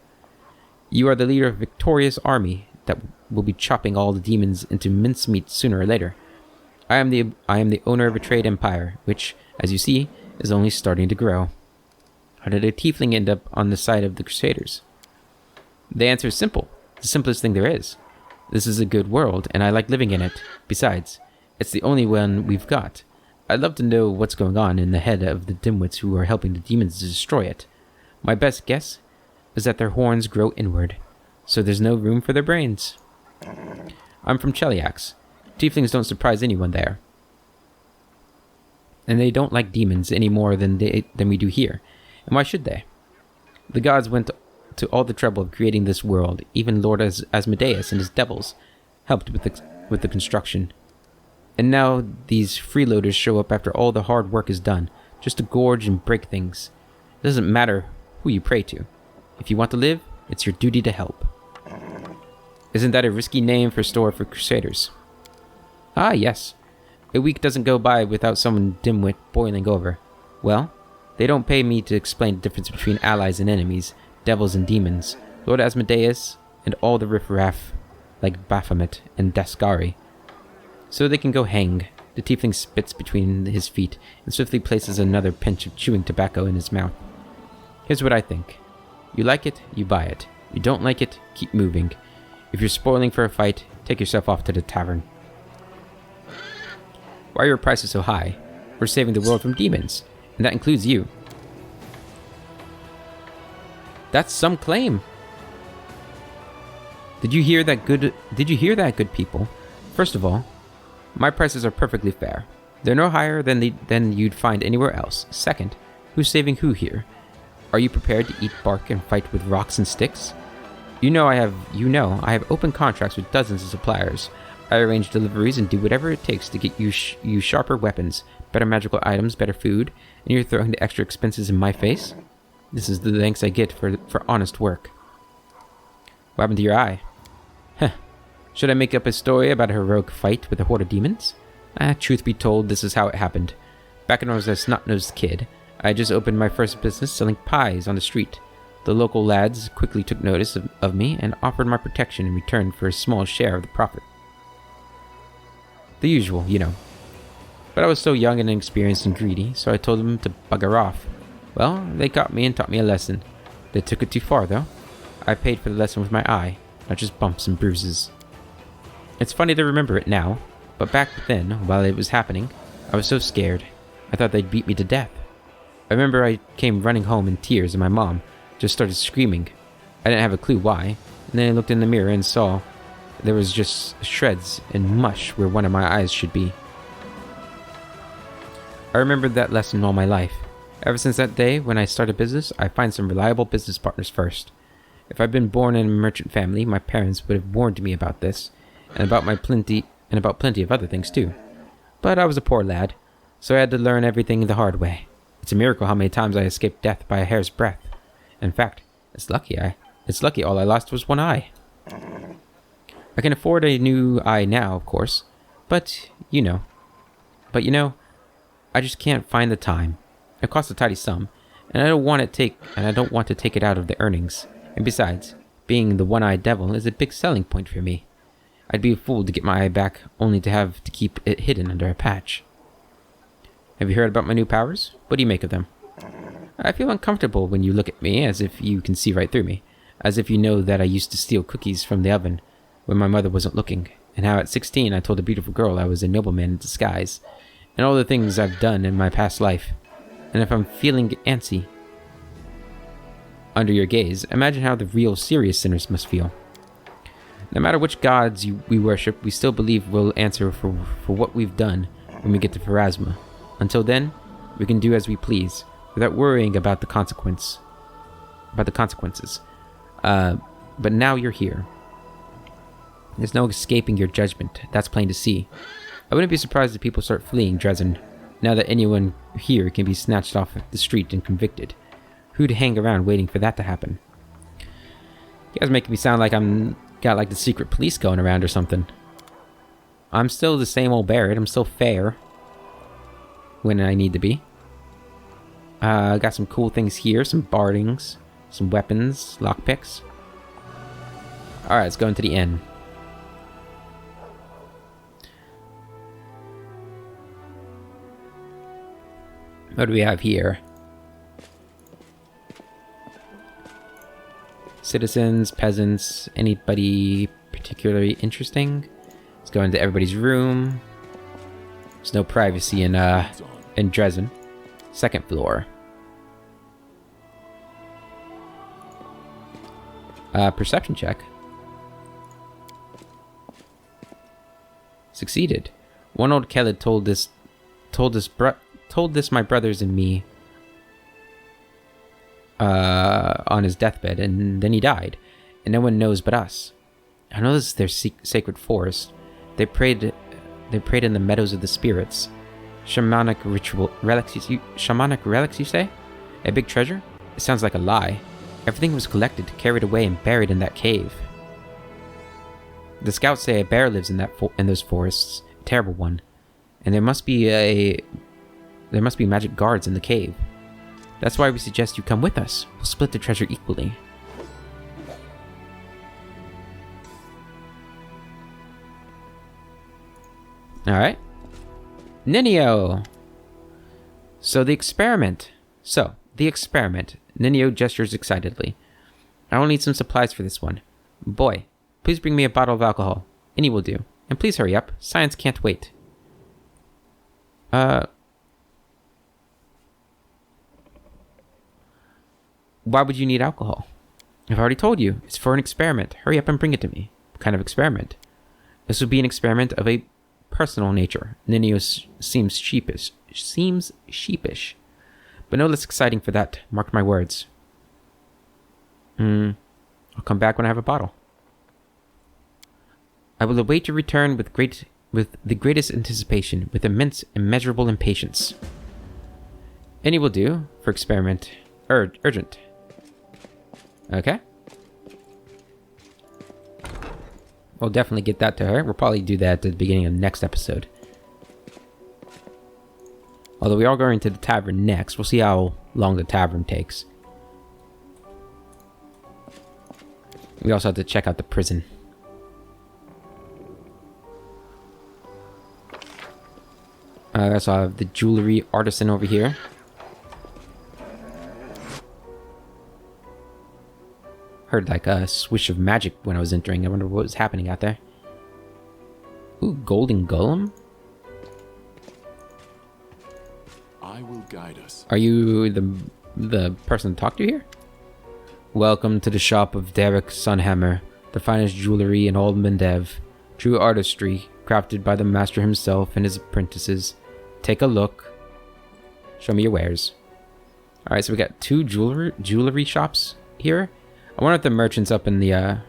You are the leader of a victorious army that will be chopping all the demons into mincemeat sooner or later. I am the owner of a trade empire, which, as you see, is only starting to grow. How did a tiefling end up on the side of the Crusaders? The answer is simple. The simplest thing there is. This is a good world, and I like living in it. Besides, it's the only one we've got. I'd love to know what's going on in the head of the dimwits who are helping the demons to destroy it. My best guess is that their horns grow inward, so there's no room for their brains. I'm from Cheliax. Tieflings don't surprise anyone there. And they don't like demons any more than we do here. And why should they? The gods went to all the trouble of creating this world. Even Lord Asmodeus and his devils helped with the construction. And now these freeloaders show up after all the hard work is done, just to gorge and break things. It doesn't matter who you pray to. If you want to live, it's your duty to help. Isn't that a risky name for a store for Crusaders? Ah, yes. A week doesn't go by without some dimwit boiling over. Well, they don't pay me to explain the difference between allies and enemies, devils and demons, Lord Asmodeus, and all the riffraff like Baphomet and Daskari. So they can go hang. The tiefling spits between his feet and swiftly places another pinch of chewing tobacco in his mouth. Here's what I think. You like it, you buy it. You don't like it, keep moving. If you're spoiling for a fight, take yourself off to the tavern. Why are your prices so high? We're saving the world from demons, and that includes you. That's some claim. Did you hear that, good people? First of all, my prices are perfectly fair. They're no higher than you'd find anywhere else. Second, who's saving who here? Are you prepared to eat bark and fight with rocks and sticks? I have open contracts with dozens of suppliers. I arrange deliveries and do whatever it takes to get you sharper weapons, better magical items, better food, and you're throwing the extra expenses in my face? This is the thanks I get for honest work. What happened to your eye? Huh. Should I make up a story about a heroic fight with a horde of demons? Truth be told, this is how it happened. Back when I was a snot-nosed kid, I just opened my first business selling pies on the street. The local lads quickly took notice of me and offered my protection in return for a small share of the profit. The usual, you know. But I was so young and inexperienced and greedy, so I told them to bugger off. Well, they got me and taught me a lesson. They took it too far, though. I paid for the lesson with my eye, not just bumps and bruises. It's funny to remember it now, but back then, while it was happening, I was so scared. I thought they'd beat me to death. I remember I came running home in tears and my mom just started screaming. I didn't have a clue why, and then I looked in the mirror and saw there was just shreds and mush where one of my eyes should be. I remembered that lesson all my life. Ever since that day, when I start a business, I find some reliable business partners first. If I'd been born in a merchant family, my parents would have warned me about this, and about plenty of other things too. But I was a poor lad, so I had to learn everything the hard way. It's a miracle how many times I escaped death by a hair's breadth. In fact, it's lucky all I lost was one eye. I can afford a new eye now, of course, but you know, I just can't find the time. It costs a tidy sum, and I don't want to take it out of the earnings. And besides, being the one-eyed devil is a big selling point for me. I'd be a fool to get my eye back only to have to keep it hidden under a patch. Have you heard about my new powers? What do you make of them? I feel uncomfortable when you look at me, as if you can see right through me. As if you know that I used to steal cookies from the oven when my mother wasn't looking, and how at 16 I told a beautiful girl I was a nobleman in disguise, and all the things I've done in my past life. And if I'm feeling antsy under your gaze, imagine how the real serious sinners must feel. No matter which gods we worship, we still believe we'll answer for what we've done when we get to Pharasma. Until then, we can do as we please, without worrying about the consequences. But now you're here. There's no escaping your judgment. That's plain to see. I wouldn't be surprised if people start fleeing Drezen, now that anyone here can be snatched off the street and convicted. Who'd hang around waiting for that to happen? You guys making me sound like I'm got like the secret police going around or something. I'm still the same old Barrett. I'm still fair when I need to be. Got some cool things here, some bardings, some weapons, lockpicks. Alright, let's go into the inn. What do we have here? Citizens, peasants, anybody particularly interesting? Let's go into everybody's room. There's no privacy in Drezen. Second floor. Perception check. Succeeded. One old Kelid told this my brothers and me on his deathbed, and then he died, and no one knows but us. I know this is their sacred forest. They prayed in the meadows of the spirits. Shamanic relics, you say? A big treasure? It sounds like a lie. Everything was collected, carried away, and buried in that cave. The scouts say a bear lives in those forests, a terrible one, and there must be magic guards in the cave. That's why we suggest you come with us. We'll split the treasure equally. Alright. Ninio! The experiment. Ninio gestures excitedly. I will need some supplies for this one. Boy, please bring me a bottle of alcohol. Any will do. And please hurry up. Science can't wait. Why would you need alcohol? I've already told you. It's for an experiment. Hurry up and bring it to me. What kind of experiment? This would be an experiment of a personal nature. Ninio seems sheepish. But no less exciting for that. Mark my words. I'll come back when I have a bottle. I will await your return with the greatest anticipation, with immense, immeasurable impatience. Any will do for experiment. Urgent. Okay. We'll definitely get that to her. We'll probably do that at the beginning of the next episode. Although we are going to the tavern next. We'll see how long the tavern takes. We also have to check out the prison. I also have the jewelry artisan over here. Heard like a swish of magic when I was entering. I wonder what was happening out there. Ooh, golden golem?
I will guide us.
Are you the person to talk to here? Welcome to the shop of Derek Sunhammer, the finest jewelry in all Mendev. True artistry, crafted by the master himself and his apprentices. Take a look. Show me your wares. Alright, so we got two jewelry shops here. I wonder if the merchant's up in the, an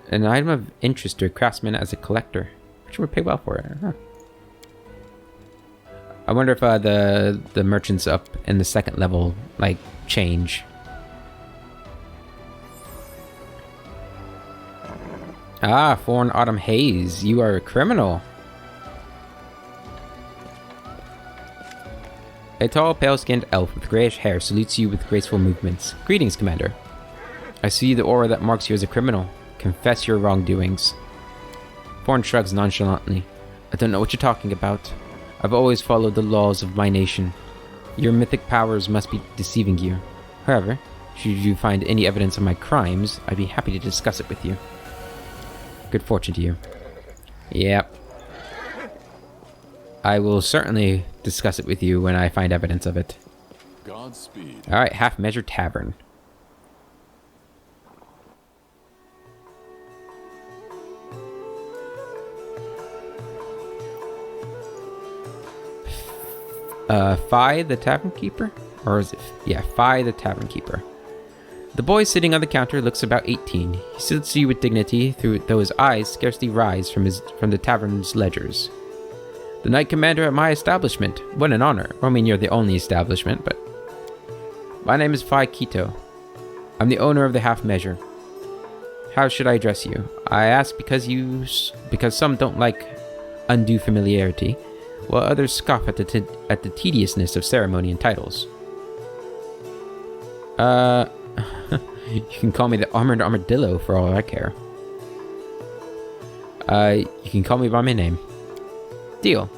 item of interest to a craftsman as a collector. Which would pay well for it. Huh. I wonder if the merchant's up in the second level, like, change. Ah, Foreign Autumn Haze. You are a criminal. A tall, pale-skinned elf with grayish hair salutes you with graceful movements. Greetings, Commander. I see the aura that marks you as a criminal. Confess your wrongdoings. Foreign shrugs nonchalantly. I don't know what you're talking about. I've always followed the laws of my nation. Your mythic powers must be deceiving you. However, should you find any evidence of my crimes, I'd be happy to discuss it with you. Good fortune to you. Yep. I will certainly discuss it with you when I find evidence of it.
Godspeed.
Alright, Half Measure Tavern. Fi the Tavern Keeper? Or is it... Yeah, Fi the Tavern Keeper. The boy sitting on the counter looks about 18. He salutes you with dignity, though his eyes scarcely rise from the tavern's ledgers. The Knight Commander at my establishment. What an honor. I mean, you're the only establishment, but... My name is Phi Kito. I'm the owner of the Half Measure. How should I address you? I ask because some don't like undue familiarity, while others scoff at the tediousness of ceremony and titles. You can call me the Armored Armadillo for all I care. You can call me by my name. Deal.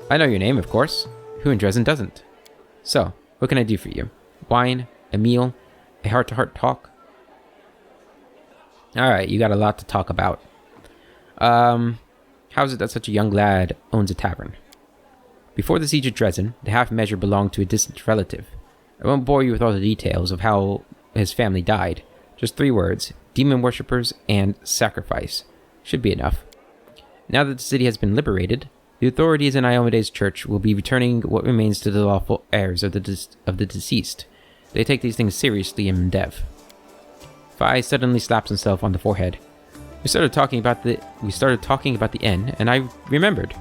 I know your name, of course. Who in Drezen doesn't? So, what can I do for you? Wine? A meal? A heart-to-heart talk? Alright, you got a lot to talk about. How is it that such a young lad owns a tavern? Before the siege of Drezen, the Half Measure belonged to a distant relative. I won't bore you with all the details of how his family died. Just 3 words: demon worshippers and sacrifice. Should be enough. Now that the city has been liberated, the authorities in Iomede's church will be returning what remains to the lawful heirs of the deceased. They take these things seriously in Mendev. Phi suddenly slaps himself on the forehead. We started talking about the inn, and I remembered.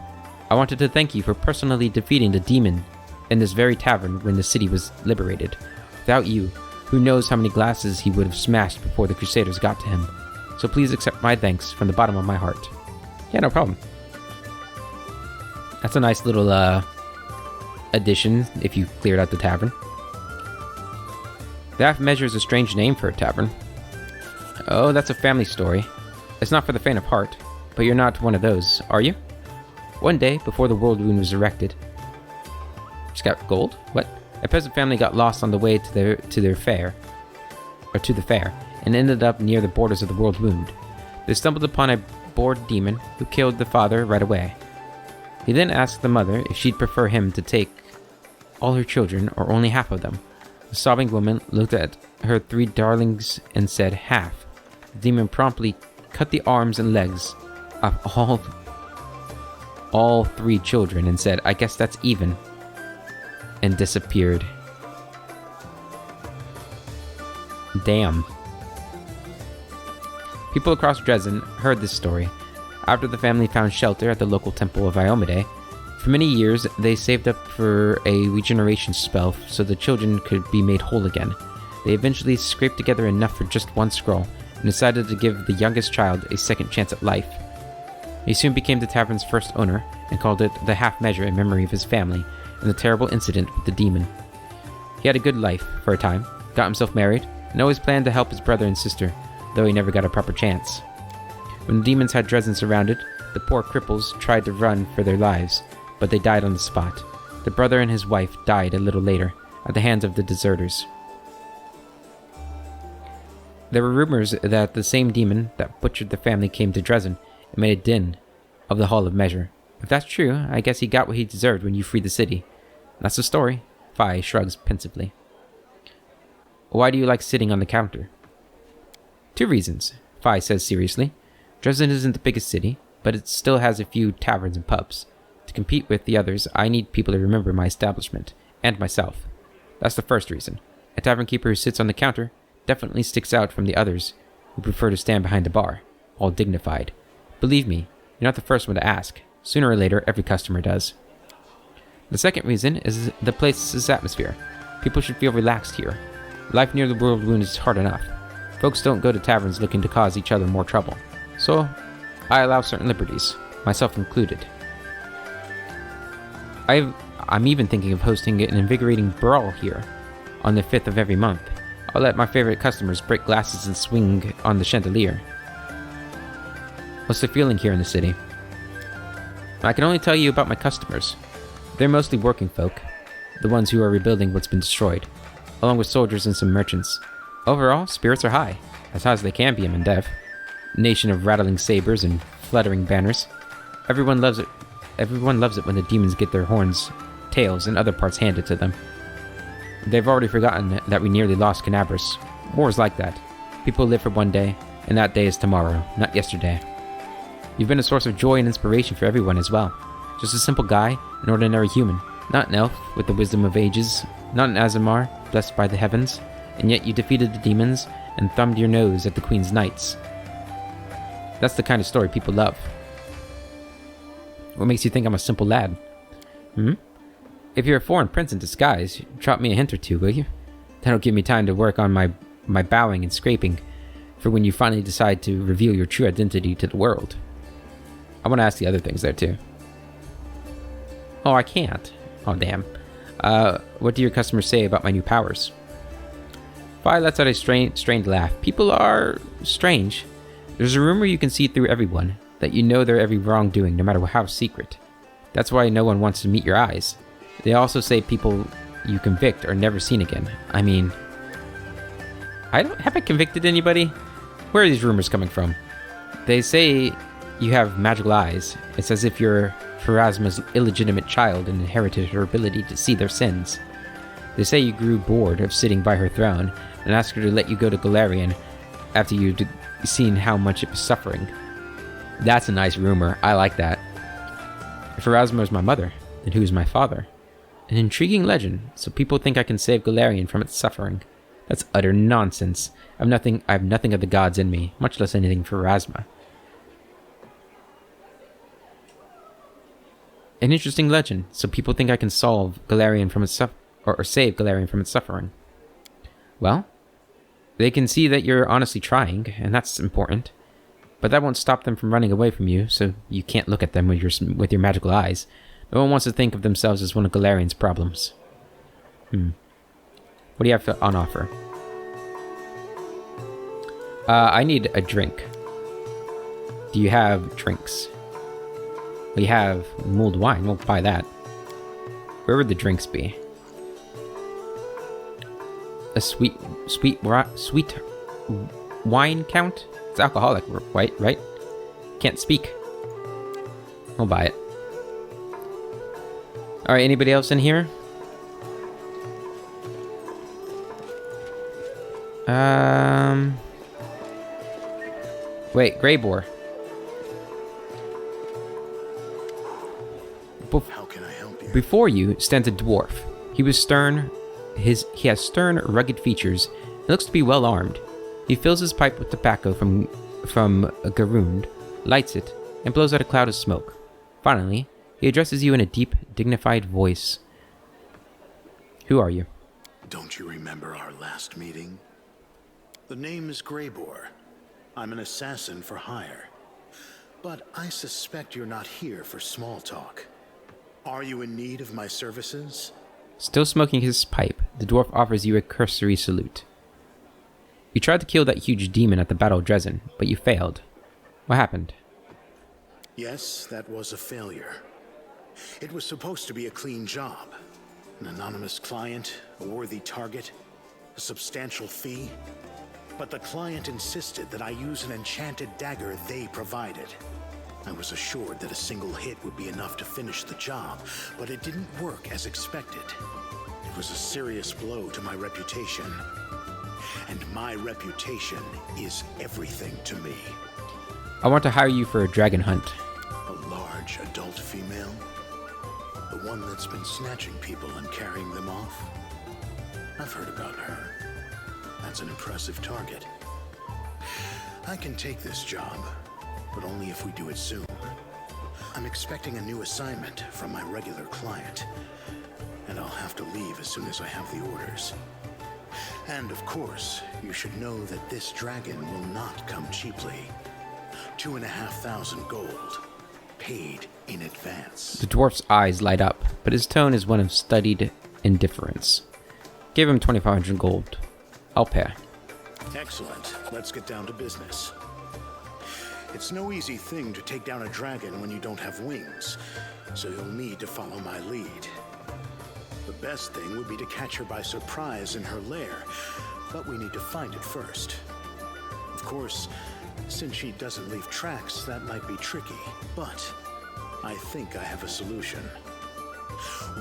I wanted to thank you for personally defeating the demon in this very tavern when the city was liberated. Without you, who knows how many glasses he would have smashed before the Crusaders got to him. So please accept my thanks from the bottom of my heart. Yeah, no problem. That's a nice little addition if you cleared out the tavern. The Half Measure is a strange name for a tavern. Oh, that's a family story. It's not for the faint of heart, but you're not one of those, are you? One day, before the world wound was erected... Just got gold? What? A peasant family got lost on the way to the fair, and ended up near the borders of the world wound. They stumbled upon a bored demon who killed the father right away. He then asked the mother if she'd prefer him to take all her children or only half of them. The sobbing woman looked at her 3 darlings and said half. The demon promptly cut the arms and legs of all 3 children and said, "I guess that's even," and disappeared. People across Drezen heard this story. After the family found shelter at the local temple of Iomade, for many years they saved up for a regeneration spell so the children could be made whole again. They eventually scraped together enough for just one scroll, and decided to give the youngest child a second chance at life. He soon became the tavern's first owner, and called it the half measure in memory of his family and the terrible incident with the demon. He had a good life for a time, got himself married, and always planned to help his brother and sister, though he never got a proper chance. When the demons had Drezen surrounded, the poor cripples tried to run for their lives, but they died on the spot. The brother and his wife died a little later, at the hands of the deserters. There were rumors that the same demon that butchered the family came to Drezen and made a din of the Hall of Measure. If that's true, I guess he got what he deserved when you freed the city. That's the story. Fi shrugs pensively. Why do you like sitting on the counter? 2 reasons, Fi says seriously. Drezen isn't the biggest city, but it still has a few taverns and pubs. To compete with the others, I need people to remember my establishment, and myself. That's the first reason. A tavern keeper who sits on the counter definitely sticks out from the others who prefer to stand behind the bar, all dignified. Believe me, you're not the first one to ask. Sooner or later, every customer does. The second reason is the place's atmosphere. People should feel relaxed here. Life near the world wound is hard enough. Folks don't go to taverns looking to cause each other more trouble. So, I allow certain liberties, myself included. I'm even thinking of hosting an invigorating brawl here on the 5th of every month. I'll let my favorite customers break glasses and swing on the chandelier. What's the feeling here in the city? I can only tell you about my customers. They're mostly working folk, the ones who are rebuilding what's been destroyed, along with soldiers and some merchants. Overall, spirits are high, as high as they can be in Mendev. Nation of rattling sabers and fluttering banners. Everyone loves it. Everyone loves it when the demons get their horns, tails, and other parts handed to them. They've already forgotten that we nearly lost Canabras. War's like that. People live for one day, and that day is tomorrow, not yesterday. You've been a source of joy and inspiration for everyone as well. Just a simple guy, an ordinary human. Not an elf with the wisdom of ages, not an Azamar, blessed by the heavens, and yet you defeated the demons and thumbed your nose at the Queen's knights. That's the kind of story people love. What makes you think I'm a simple lad? If you're a foreign prince in disguise, drop me a hint or two, will you? That'll give me time to work on my bowing and scraping for when you finally decide to reveal your true identity to the world. I want to ask the other things there too. Oh, I can't. Oh, damn. What do your customers say about my new powers? Fi lets out a strained laugh. People are strange. There's a rumor you can see through everyone, that you know their every wrongdoing, no matter how secret. That's why no one wants to meet your eyes. They also say people you convict are never seen again. I mean, have I convicted anybody? Where are these rumors coming from? They say you have magical eyes. It's as if you're Pharasma's illegitimate child and inherited her ability to see their sins. They say you grew bored of sitting by her throne and asked her to let you go to Galarian after you'd seen how much it was suffering. That's a nice rumor. I like that. If Pharasma is my mother, then who's my father? An intriguing legend, so people think I can save Galarian from its suffering. That's utter nonsense. I have nothing of the gods in me, much less anything for Pharasma. An interesting legend, so people think I can solve Galarian from its or save Galarian from its suffering. Well, they can see that you're honestly trying, and that's important. But that won't stop them from running away from you, so you can't look at them with your magical eyes. No one wants to think of themselves as one of Galarian's problems. What do you have on offer? I need a drink. Do you have drinks? We have mulled wine. We'll buy that. Where would the drinks be? A sweet wine count? It's alcoholic, right? Can't speak. We'll buy it. Alright, anybody else in here? Wait, Greybor.
How can I help you?
Before you stands a dwarf. He was stern. He has stern, rugged features and looks to be well armed. He fills his pipe with tobacco from from Garund, lights it, and blows out a cloud of smoke. Finally, he addresses you in a deep, dignified voice. Who are you?
Don't you remember our last meeting? The name is Greybor. I'm an assassin for hire. But I suspect you're not here for small talk. Are you in need of my services?
Still smoking his pipe, the dwarf offers you a cursory salute. You tried to kill that huge demon at the Battle of Drezen, but you failed. What happened?
Yes, that was a failure. It was supposed to be a clean job. An anonymous client, a worthy target, a substantial fee. But the client insisted that I use an enchanted dagger they provided. I was assured that a single hit would be enough to finish the job, but it didn't work as expected. It was a serious blow to my reputation. And my reputation is everything to me.
I want to hire you for a dragon hunt.
A large adult female? The one that's been snatching people and carrying them off? I've heard about her. That's an impressive target. I can take this job, but only if we do it soon. I'm expecting a new assignment from my regular client, and I'll have to leave as soon as I have the orders. And of course, you should know that this dragon will not come cheaply. 2,500 gold, paid in advance.
The dwarf's eyes light up, but his tone is one of studied indifference. Give him 2,500 gold. I'll pay.
Excellent. Let's get down to business. It's no easy thing to take down a dragon when you don't have wings, so you'll need to follow my lead. The best thing would be to catch her by surprise in her lair, but we need to find it first. Of course, since she doesn't leave tracks, that might be tricky, but I think I have a solution.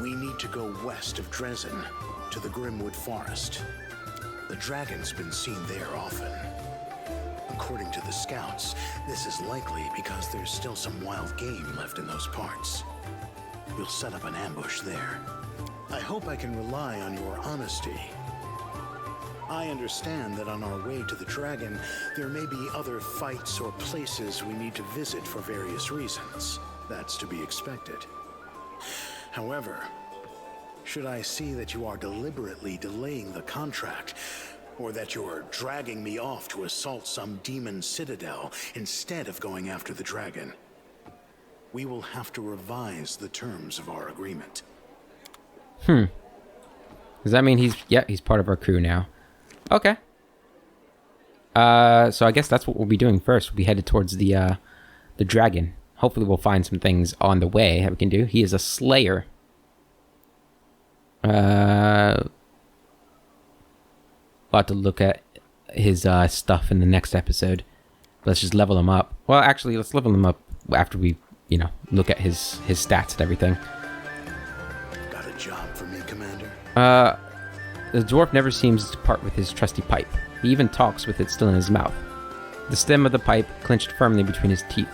We need to go west of Drezen, to the Grimwood Forest. The dragon's been seen there often. According to the scouts, this is likely because there's still some wild game left in those parts. We'll set up an ambush there. I hope I can rely on your honesty. I understand that on our way to the dragon, there may be other fights or places we need to visit for various reasons. That's to be expected. However, should I see that you are deliberately delaying the contract, or that you're dragging me off to assault some demon citadel instead of going after the dragon, we will have to revise the terms of our agreement.
Does that mean he's part of our crew now? Okay. So I guess that's what we'll be doing first. We'll be headed towards the dragon. Hopefully we'll find some things on the way that we can do. He is a slayer. We'll have to look at his stuff in the next episode. Let's just level him up. Well, actually, let's level him up after we, look at his stats and everything.
Got a job for me, Commander?
The dwarf never seems to part with his trusty pipe. He even talks with it still in his mouth. The stem of the pipe clenched firmly between his teeth.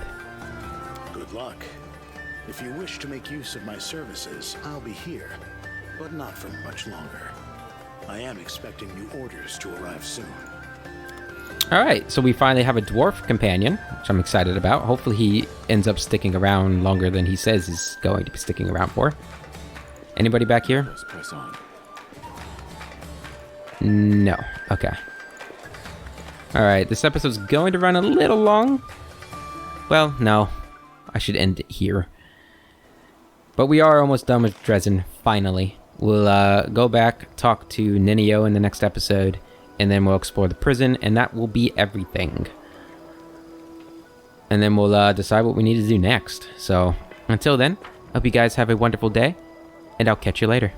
Good luck. If you wish to make use of my services, I'll be here, but not for much longer. I am expecting new orders to arrive soon.
Alright, so we finally have a dwarf companion, which I'm excited about. Hopefully he ends up sticking around longer than he says he's going to be sticking around for. Anybody back here?
Let's press on.
No. Okay. Alright, this episode's going to run a little long. Well, no. I should end it here. But we are almost done with Drezen, finally. We'll go back, talk to Ninio in the next episode, and then we'll explore the prison, and that will be everything. And then we'll decide what we need to do next. So, until then, hope you guys have a wonderful day, and I'll catch you later.